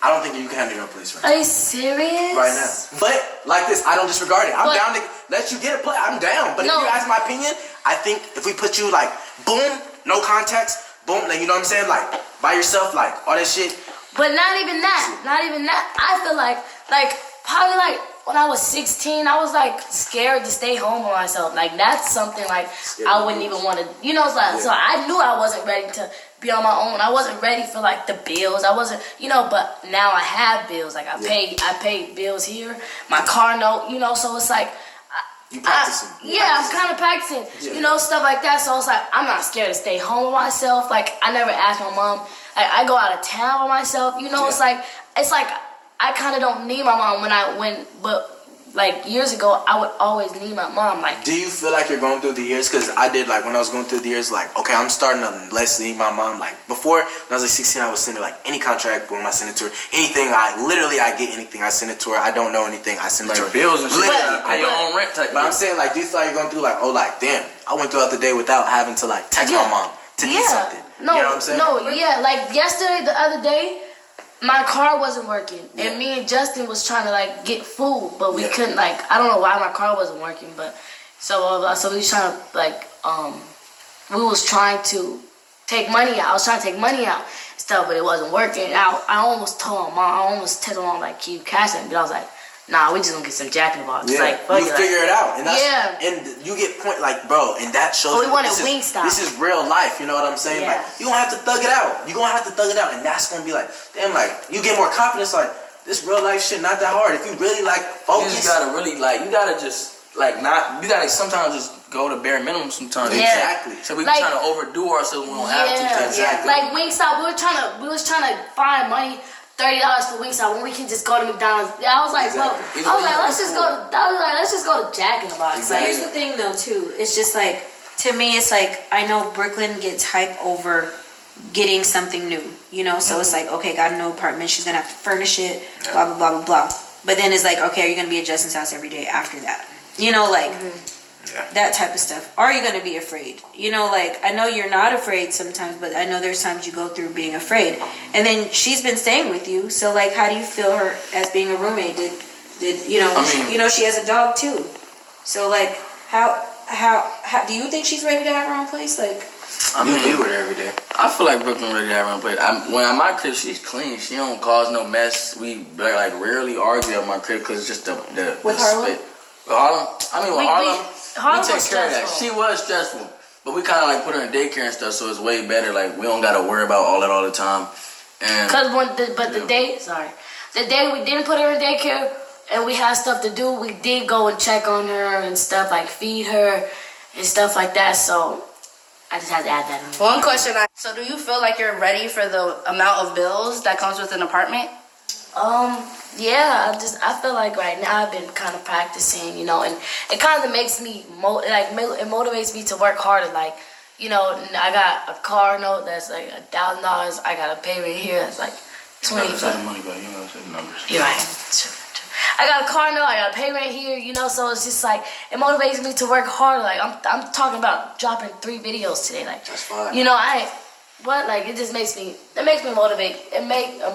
I don't think you can handle your own place right now. Are you serious? Right now. But like this, I don't disregard it. I'm down to let you get a play. I'm down. But if you ask my opinion, I think if we put you like boom, no context, boom, like you know what I'm saying, like by yourself, like all that shit. But not even that. Not even that. I feel like probably like when I was 16, I was like scared to stay home by myself. Like that's something like I wouldn't even want to, you know, it's like, so I knew I wasn't ready to be on my own. I wasn't ready for like the bills. I wasn't, you know, but now I have bills. Like I pay bills here, my car note, you know, so it's like, You practicing. I'm kind of practicing, you know, stuff like that. So it's like, I'm not scared to stay home by myself. Like I never asked my mom, like I go out of town by myself, you know, it's like I kind of don't need my mom but like years ago, I would always need my mom. Like, do you feel like you're going through the years? Because I did, like when I was going through the years, like okay, I'm starting to less need my mom. Like before, when I was like 16, I was sending like any contract, boom, I send it to her. Anything I get anything, I send it to her. I don't know anything, I send it to her. Bills and shit. Literally, Pay your own rent type. But I'm saying like, do you feel like you're going through like, oh like damn, I went throughout the day without having to like text my mom to need something. No, you know what I'm saying? No, yeah, like yesterday, the other day, my car wasn't working, and me and Justin was trying to like get food, but we couldn't. Like, I don't know why my car wasn't working, but so we was trying to like we was trying to take money out. I was trying to take money out and stuff, but it wasn't working. I almost told mom. I almost told mom like, "Can you cash it?" But I was like, nah, we just gonna get some Jack in the Box. Yeah, like, fuck you figure it out, and that's, and you get point like, bro, and that shows. Oh, we wanted Wingstop. This is real life, you know what I'm saying? Yeah. Like, you gonna have to thug it out. You gonna have to thug it out, and that's gonna be like, damn, like you get more confidence. Like this real life shit, not that hard. If you really like focus, you just gotta really like, you gotta just like not. You gotta sometimes just go to bare minimum sometimes. Yeah. Exactly. So we like, trying to overdo ourselves when we don't have to. Exactly. Like Wingstop, we was trying to find money $30 for Wingstop when we can just go to McDonald's. Yeah, I was like, bro. I was like, let's just go to Jack in the Box. Exactly. Here's the thing, though, too. It's just like, to me, it's like, I know Brooklyn gets hype over getting something new, you know? So it's like, okay, got a new apartment. She's going to have to furnish it, blah, blah, blah, blah, blah. But then it's like, okay, are you going to be at Justin's house every day after that? You know, like, that type of stuff. Are you going to be afraid? You know, like, I know you're not afraid sometimes, but I know there's times you go through being afraid. And then she's been staying with you. So, like, how do you feel her as being a roommate? Did you know, you know, she has a dog, too. So, like, how do you think she's ready to have her own place? Like, I mean, you be with her every day. I feel like Brooklyn ready to have her own place. When I'm at my crib, she's clean. She don't cause no mess. We like rarely argue at my crib because it's just the with Harlem. With Harlem, I mean, with Harlem, we take care of that. Stressful. She was stressful, but we kind of like put her in daycare and stuff, so it's way better. Like we don't gotta worry about all that all the time. And the day we didn't put her in daycare and we had stuff to do, we did go and check on her and stuff, like feed her and stuff like that. So I just had to add that in. One question. So do you feel like you're ready for the amount of bills that comes with an apartment? Yeah, I feel like right now I've been kind of practicing, you know, and it kind of makes me, it motivates me to work harder. Like, you know, I got a car note that's like $1,000. I got a pay rate here that's like $20. You gotta say the money, but you gotta say the numbers. You're right. I got a car note, I got a pay rate here, you know, so it's just like, it motivates me to work harder. Like, I'm talking about dropping 3 videos today. Like, that's fine. You know, like, it just makes me motivate. It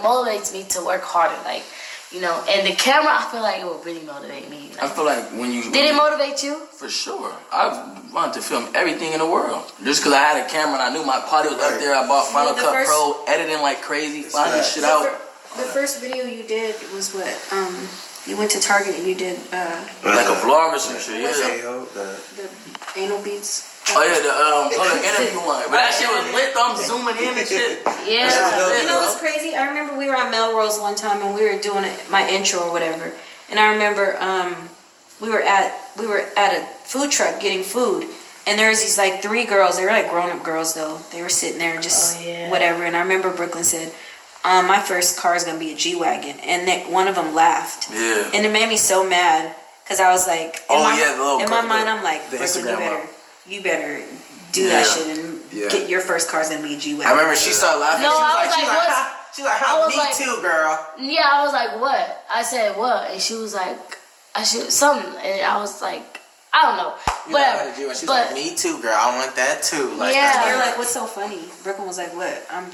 motivates me to work harder. Like, you know, and the camera, I feel like it will really motivate me. Like, I feel like when you... Did it motivate you? For sure. I wanted to film everything in the world. Just because I had a camera and I knew my quality was up there, I bought Final Cut Pro, editing like crazy, finding shit out. The first video you did was what? You went to Target and you did... like a vlog or some shit, yeah. The anal beads. Oh yeah, the interview one. But that shit was lit though, I'm zooming in and shit. Yeah. You know what's crazy? I remember we were at Melrose one time and we were doing my intro or whatever. And I remember we were at a food truck getting food. And there was these like 3 girls. They were like grown-up girls though. They were sitting there just whatever. And I remember Brooklyn said, my first car is going to be a G-Wagon. And one of them laughed. Yeah. And it made me so mad. Because I was like, in my mind, I'm like, Brooklyn, you better do that shit and get your first car's gonna be a G-Wagon. I remember she started laughing. No, She's like, me too, girl. Yeah, I was like, what? I said, what? And she was like, something. And I was like, I don't know. Whatever. She's like, me too, girl. I want that too. Like, yeah. You're like, what's so funny? Brooklyn was like, what? I'm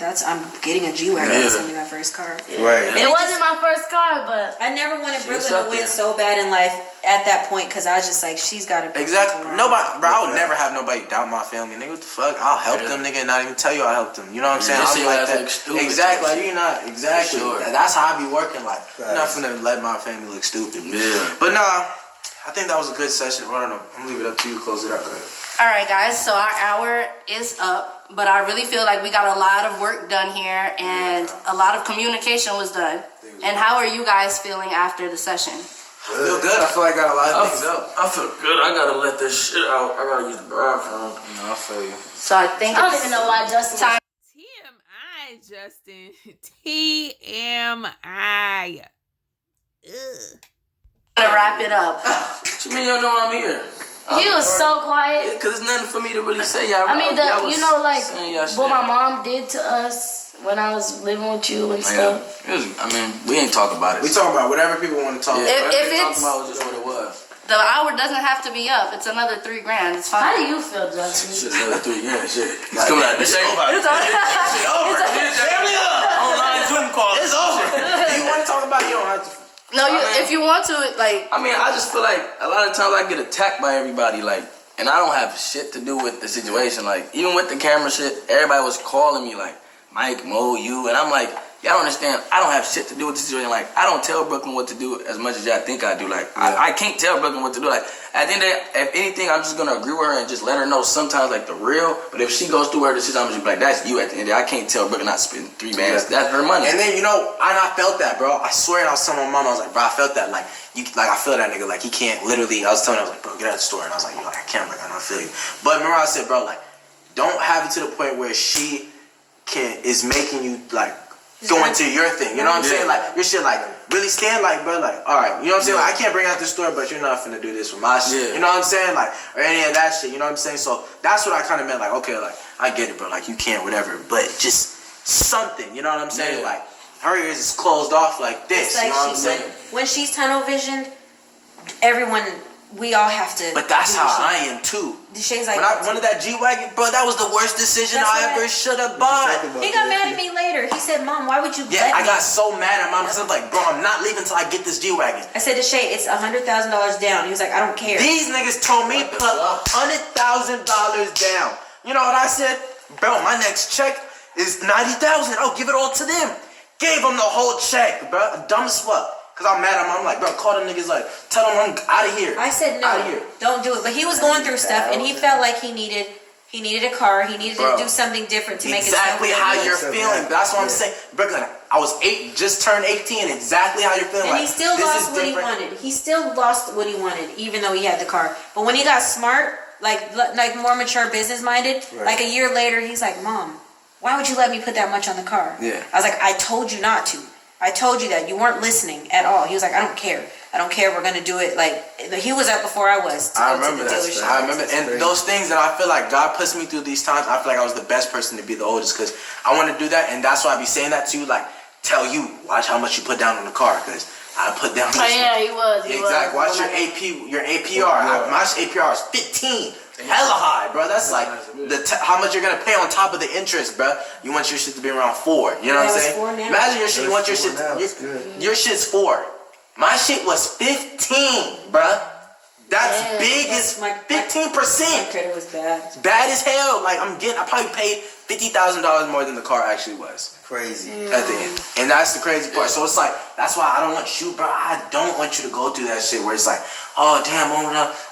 getting a G-Wagon. That's gonna be my first car. Right. It wasn't my first car, but I never wanted Brooklyn to win so bad in life at that point because I was just like, she's got to. Exactly. Nobody, bro. I would never have nobody doubt my family. Nigga, what the fuck? I'll help them, nigga, and not even tell you I helped them. You know what I'm saying? I'm like that. Exactly. Like, you're not exactly. Sure. That's how I be working. Like, I'm not finna let my family look stupid. Yeah. But nah. I think that was a good session. I don't know. I'm gonna leave it up to you. Close it out. Go ahead. All right, guys. So our hour is up, but I really feel like we got a lot of work done here, and a lot of communication was done. And how are you guys feeling after the session? I feel good. I feel like I got a lot of things out. I feel good. I gotta let this shit out. I gotta use the bathroom. No, I feel you. So I think I don't even know why Justin. TMI, Justin. TMI. Ugh. To wrap it up. What you mean you don't know I'm here? He was so quiet. Because there's nothing for me to really say. I mean, what my mom did to us when I was living with you and stuff. We ain't talking about it. We talking about whatever people want to talk about. If talking about was just what it was. The hour doesn't have to be up. It's another $3,000. It's fine. How do you feel, Justin? Shit, another $3,000. Shit. It's coming out. This ain't over. It's over. Family up. Online Zoom call. It's over. If you want to talk about it, you don't have to. No, if you want to, like. I mean, I just feel like a lot of times I get attacked by everybody, like, and I don't have shit to do with the situation. Like, even with the camera shit, everybody was calling me, like, Mike, Mo, you, and I'm like, y'all don't understand, I don't have shit to do with the situation. Like, I don't tell Brooklyn what to do as much as y'all think I do. Like, I can't tell Brooklyn what to do. Like, at the end of the day, if anything, I'm just gonna agree with her and just let her know sometimes, like, the real. But if she goes through her decision, I'm just be like, that's you at the end of the day. I can't tell Brooklyn not spend $3,000. That's her money. And then, you know, I felt that, bro. I swear, I was telling my mom, I was like, bro, I felt that. Like, I feel that nigga. Like, he can't literally. I was telling him, I was like, bro, get out of the store. And I was like, yo, I can't. Like, I don't feel you. But remember, I said, bro, like, don't have it to the point where she is making you, like, go into your thing. You know what I'm saying? Like, your shit, like, really stand like, bro, like, all right. You know what I'm saying? Like, I can't bring out the store, but you're not finna do this with my shit. You know what I'm saying? Like, or any of that shit. You know what I'm saying? So that's what I kind of meant. Like, okay, like, I get it, bro. Like, you can't, whatever. But just something. You know what I'm saying? Like, her ears is closed off like this. Like, you know what I'm saying? When she's tunnel visioned, everyone, we all have to. But that's how I am too. Shay's like, when I wanted that G-Wagon, bro, that was the worst decision I ever should have bought. He got mad at me later. He said, Mom, why would you let me? I got so mad at Mom because I'm like, bro, I'm not leaving until I get this G-Wagon. I said to Shay, it's $100,000 down. He was like, I don't care. These niggas told me put $100,000 down. You know what I said? Bro, my next check is $90,000. I'll give it all to them. Gave them the whole check, bro. Dumb as fuck. Cause I'm mad at him. I'm like, bro, call them niggas, like, tell them I'm out of here. I said no, don't do it. But he was going through stuff, and he felt like he needed a car. He needed to do something different to make it exactly how you're feeling. That's what I'm saying, Brooklyn. I was just turned 18. Exactly how you're feeling. And like, he still lost what he wanted. He still lost what he wanted, even though he had the car. But when he got smart, like more mature, business minded, like a year later, he's like, Mom, why would you let me put that much on the car? Yeah. I was like, I told you not to. I told you that. You weren't listening at all. He was like, I don't care. I don't care. We're going to do it. Like, he was up before I was. I remember that. I remember. And those things that I feel like God puts me through these times, I feel like I was the best person to be the oldest because I want to do that. And that's why I be saying that to you. Like, tell you, watch how much you put down on the car because I put down. Oh, yeah, he was. Exactly. Watch your APR. My APR is 15. Hella high, bro. That's like how much you're gonna pay on top of the interest, bro. You want your shit to be around 4. You know what I'm saying? Imagine your shit. You want your shit. Your shit's 4. My shit was 15, bro. That's big as 15%. My credit was bad. Bad as hell. Like I probably paid $50,000 more than the car actually was. Crazy. At the end. And that's the crazy part. So it's like, that's why I don't want you, bro. I don't want you to go through that shit where it's like, oh damn,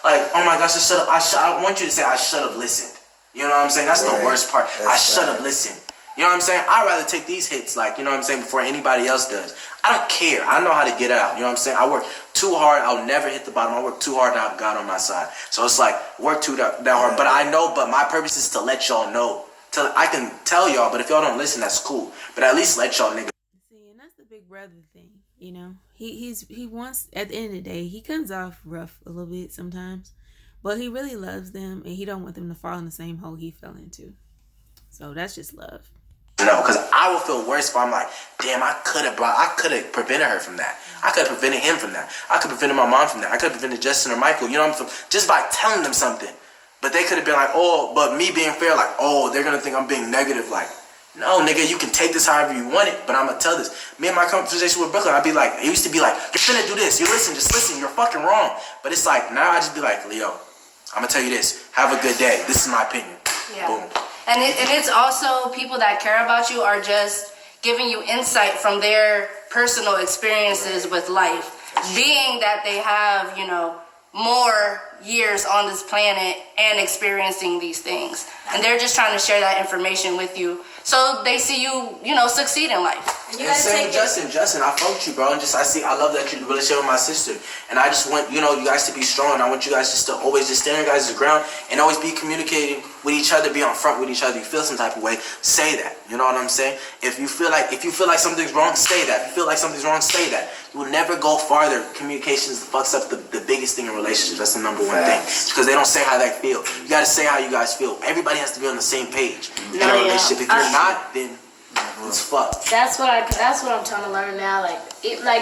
like, oh my gosh, I want you to say I should have listened. You know what I'm saying? That's the worst part. I should have listened. You know what I'm saying? I'd rather take these hits, like, you know what I'm saying, before anybody else does. I don't care. I know how to get out. You know what I'm saying? I work too hard. I'll never hit the bottom. I work too hard to have God on my side. So it's like, work too that hard. But I know, but my purpose is to let y'all know. I can tell y'all, but if y'all don't listen, that's cool. But at least let y'all niggas. See, and that's the big brother thing, you know. He wants, at the end of the day, he comes off rough a little bit sometimes, but he really loves them, and he don't want them to fall in the same hole he fell into. So that's just love. No, because I would feel worse if I'm like, damn, I could have prevented her from that. I could have prevented him from that. I could have prevented my mom from that. I could have prevented Justin or Michael, you know what I'm saying? Just by telling them something. But they could have been like, oh, but me being fair, like, oh, they're going to think I'm being negative. Like, no, nigga, you can take this however you want it, but I'm going to tell this. Me and my conversation with Brooklyn, I'd be like, it used to be like, you're finna do this. You listen, just listen. You're fucking wrong. But it's like, now I just be like, Leo, I'm going to tell you this. Have a good day. This is my opinion. Yeah. Boom. And it's also people that care about you are just giving you insight from their personal experiences with life. Being that they have, more years on this planet and experiencing these things. And they're just trying to share that information with you so they see you, succeed in life. And same with Justin, I fuck with you, bro. And I love that you really share with my sister. And I just want, you guys to be strong. And I want you guys just to always just stand your guys' ground and always be communicating with each other, be on front with each other. You feel some type of way, say that. You know what I'm saying? If you feel like something's wrong, say that. If you feel like something's wrong, say that. You will never go farther. Communications fucks up the biggest thing in relationships. That's the number one thing. Because they don't say how they feel. You gotta say how you guys feel. Everybody has to be on the same page in a relationship. If you're not, then it's fucked. That's what I'm trying to learn now. Like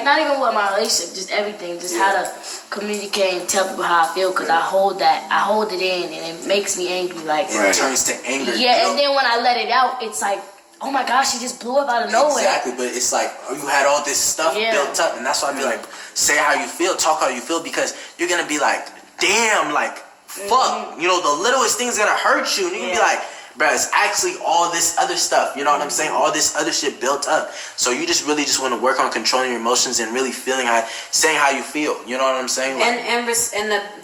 not even with my relationship, just everything, just how to communicate and tell people how I feel. Cause I hold it in, and it makes me angry. Like it turns to anger. Yeah, and then when I let it out, it's like, oh my gosh, she just blew up out of nowhere. Exactly, but it's like you had all this stuff built up, and that's why I be like, say how you feel, talk how you feel, because you're gonna be like, damn, like fuck, the littlest thing's gonna hurt you, and you're gonna be like, bro, it's actually all this other stuff, you know what I'm saying? All this other shit built up. So you just really want to work on controlling your emotions and really saying how you feel. You know what I'm saying? Like, and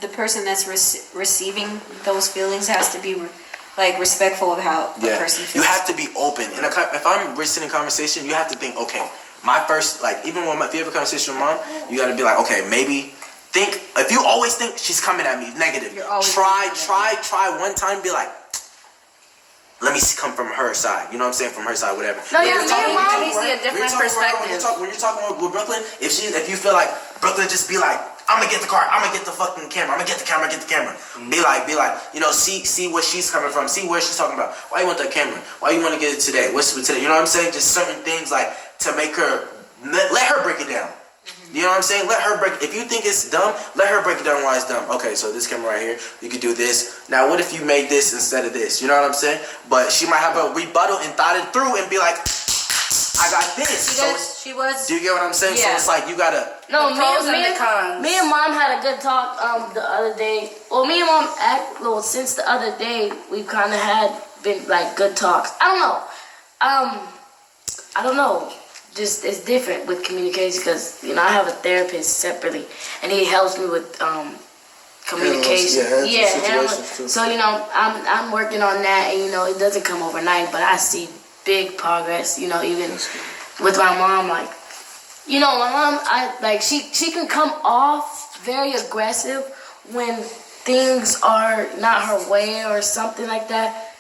the person that's receiving those feelings has to be respectful of how the person feels. You have to be open. And if I'm listening to conversation, you have to think, okay, my first, even if you have a conversation with mom, you got to be like, okay, maybe think, if you always think she's coming at me negative, try one time, be like, let me come from her side. You know what I'm saying? From her side, whatever. No, yeah, Let me see a different perspective. When you're talking with Brooklyn, if you feel like Brooklyn, just be like, I'm gonna get the car, I'm gonna get the fucking camera, I'm gonna get the camera, Be like, you know, see where she's coming from, see where she's talking about. Why you want that camera? Why you want to get it today? What's with today? You know what I'm saying? Just certain things like to make her, let her break it down. You know what I'm saying? Let her break. If you think it's dumb, let her break it down why it's dumb. Okay, so this camera right here, you could do this. Now, what if you made this instead of this? You know what I'm saying? But she might have a rebuttal and thought it through and be like, I got this. She was. Do you get what I'm saying? Yeah. So it's like you gotta. No, The pros and the cons. me and mom had a good talk the other day. Well, me and mom since the other day we've kind of had been like good talks. I don't know. Just it's different with communication because you know I have a therapist separately and he helps me with communication. So you know I'm working on that and you know it doesn't come overnight, but I see big progress. You know even with my mom, like you know my mom, she can come off very aggressive when things are not her way or something like that,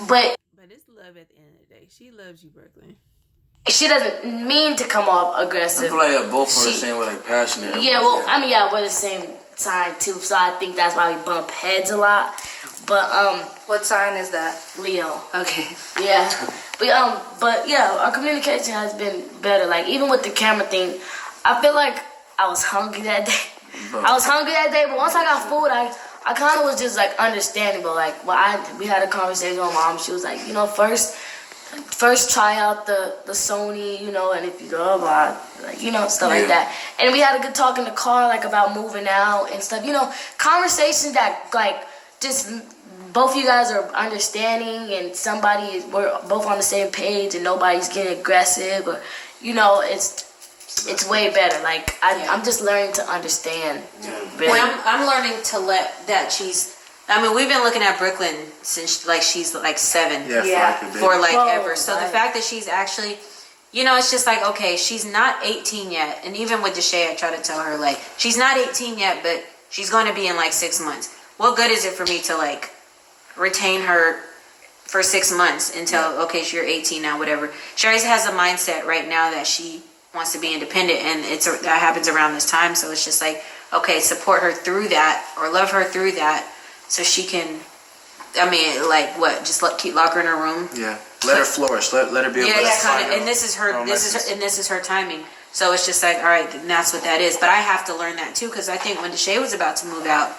but it's love at the end of the day. She loves you, Brooklyn. she doesn't mean to come off aggressive. I feel like both are the same way, like passionate. Yeah, well, I mean, yeah, we're the same sign too, so I think that's why we bump heads a lot. But What sign is that? Leo. Okay. Yeah, but yeah, our communication has been better. Like even with the camera thing, I feel like I was hungry that day. But once I got food, I kind of was just like understanding. But like, we had a conversation with mom. She was like, you know, first try out the Sony, you know, and if you go about like, you know, stuff like that. And we had a good talk in the car, like about moving out and stuff, you know, conversations that like just both you guys are understanding and we're both on the same page and nobody's getting aggressive or, you know, it's way better. Like I'm just learning to understand. Really. Well, I'm learning to let that I mean, we've been looking at Brooklyn since like she's like 7. For like ever. So the fact that she's actually, you know, it's just like, okay, she's not 18 yet. And even with Deshae, I try to tell her like, she's not 18 yet, but she's going to be in like 6 months. What good is it for me to like retain her for 6 months until, okay, you're 18 now, whatever. She always has a mindset right now that she wants to be independent and that happens around this time. So it's just like, okay, support her through that or love her through that. So she can, I mean, like what? Just lock her in her room. Yeah, let her flourish. Let her be able to find her. And this is her timing. So it's just like, all right, then that's what that is. But I have to learn that too because I think when Deshae was about to move out,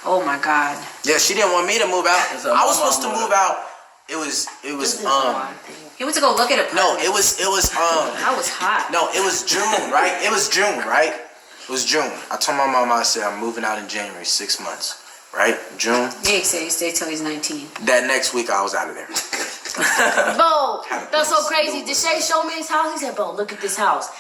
oh my God. Yeah, she didn't want me to move out. I was supposed to move out. It was. He went to go look at a. No, it was. I was hot. No, it was June, right? It was June, right? It was June. I told my mama, I said I'm moving out in January, 6 months. Right? June. He stay till he's 19. That next week I was out of there. Bo, that's so crazy. Deshae showed me his house. He said, Bo, look at this house.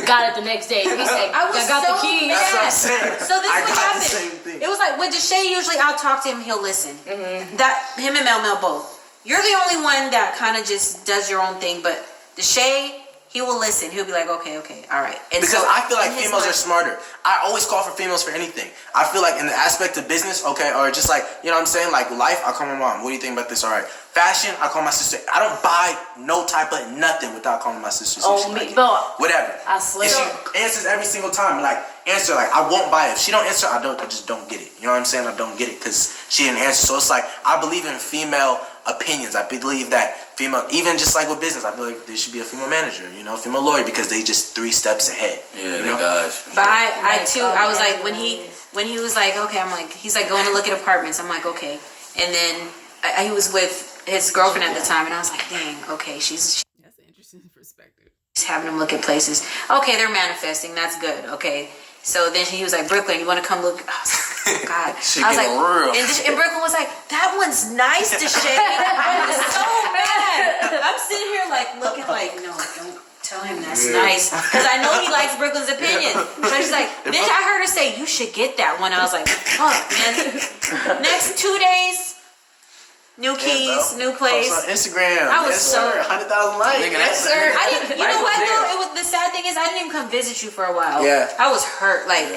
Got it the next day. He said, I got the keys. That's what I'm saying. So this is what happened. It was like when Deshae usually I'll talk to him, he'll listen. Mm-hmm. That him and Mel both. You're the only one that kind of just does your own thing, but Deshae, he will listen. He'll be like, okay, all right. And because I feel like females are smarter. I always call for females for anything. I feel like in the aspect of business, okay, or just like, you know what I'm saying? Like life, I call my mom. What do you think about this? All right. Fashion, I call my sister. I don't buy no type of nothing without calling my sister. Whatever. I swear. And she answers every single time. Like, answer, like, I won't buy it. If she don't answer, I just don't get it. You know what I'm saying? I don't get it because she didn't answer. So it's like, I believe in female opinions. I believe that female, even just like with business, I feel like there should be a female manager, you know, female lawyer, because they just 3 steps ahead. Yeah, you know? Guys. But I too, I was like, when he was like, okay, I'm like, he's like going to look at apartments. I'm like, okay. And then he was with his girlfriend at the time, and I was like, dang, okay, she's that's an interesting perspective. Having him look at places. Okay, they're manifesting. That's good. Okay. So then he was like, Brooklyn, you want to come look? I was like, oh God. I was like, real. And Brooklyn was like, that one's nice, Deshae. I was so mad. I'm sitting here like looking like, no, don't tell him that's nice. Because I know he likes Brooklyn's opinion. So she's like, then I heard her say, you should get that one. I was like, fuck, man. Next 2 days, new keys, new place. On Instagram. I was yes, sir. 100,000 likes. Yes, sir. You know what though? The sad thing is I didn't even come visit you for a while. Yeah. I was hurt. Like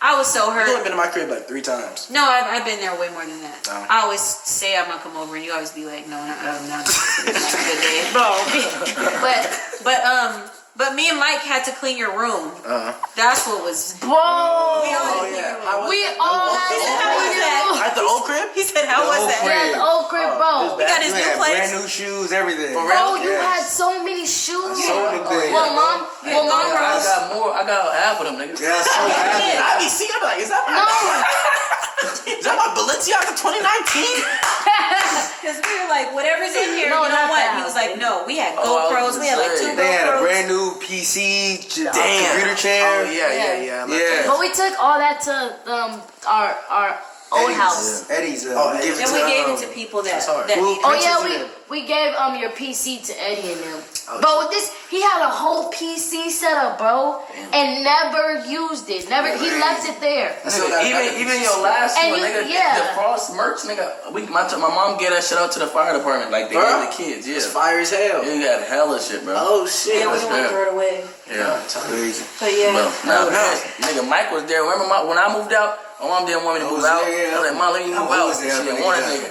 I was so hurt. You only been to my crib like 3 times. No, I've been there way more than that. Oh. I always say I'm gonna come over, and you always be like, no, not this is not a good day, bro. But me and Mike had to clean your room. That's what was. Bro, We all had to clean your room. we all had to clean it. At the old crib? He said, "How was that?" Yeah, the old crib, bro. He got his new place. brand new shoes, everything. Bro, you had so many shoes. So many things. Well, mom I got more. I got half of them, nigga. Yeah, so happy. I be seeing, I'm like, is that my is that my Balenciaga 2019? Because we were like, whatever's in here, No, you know not what? that. He was like, no, we had Oh, I GoPros. was We had like 2 gonna say. They had a GoPros. brand new PC, Damn. computer chair. Oh, yeah. Yeah. But we took all that to our old house. Eddie's. Eddie's. And we gave it to people that hard. need Oh yeah, princes. we gave your PC to Eddie and them. Bro, he had a whole PC setup, bro, and never used it. Never, he left it there. Even your last And one, you- nigga, yeah. the Frost merch, nigga. My mom gave that shit out to the fire department, like they gave the kids. Yeah, It's fire as hell. you got hella shit, bro. Oh shit. Yeah, we That's don't want to bad. throw it away. Yeah, Crazy. But yeah. Well, nigga, Mike was there. Remember when I moved out? My mom didn't want me to move out. there, yeah. I was like, Mom, let me move out. She didn't want it, nigga.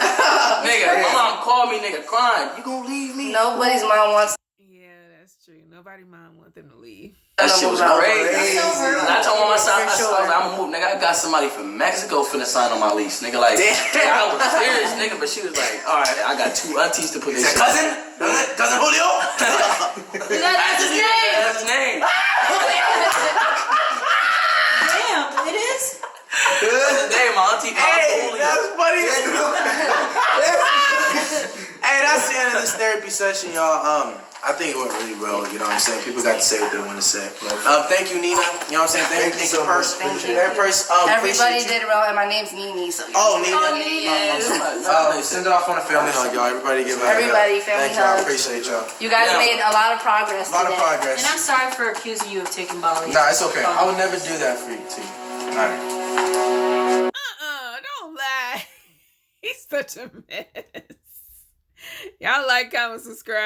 Nigga, my mom called me, nigga, crying. You gonna leave me? Nobody's mom wants. Yeah, that's true. Nobody mom want them to leave. That shit was crazy. That's so hurtful. And I told my son, I was For like, sure. I'm gonna move, nigga. I got somebody from Mexico finna sign on my lease, nigga. Like, I was serious, nigga, but she was like, all right, I got 2 aunties to put this shit. Cousin Julio. That's his name. That's his name. Damn, it is. That's his name, my auntie. Hey, Julio. that's funny. Hey, that's the end of this therapy session, y'all. I think it went really well. You know what I'm saying? People got to say what they want to say. Thank you, Nina. You know what I'm saying? Thank you, Purse. Thank you. Purse. Everybody did it well, and my name's Nene. So Oh, Nina. Send it off on a family Hug, y'all. Everybody give a Everybody, family Thank y'all. hugs. Appreciate y'all. you guys Yeah. made a lot of progress A lot of today. progress. And I'm sorry for accusing you of taking Bali. Nah, it's okay. I would never do that for you, too. All right. Don't lie. He's such a mess. Y'all like, comment, subscribe.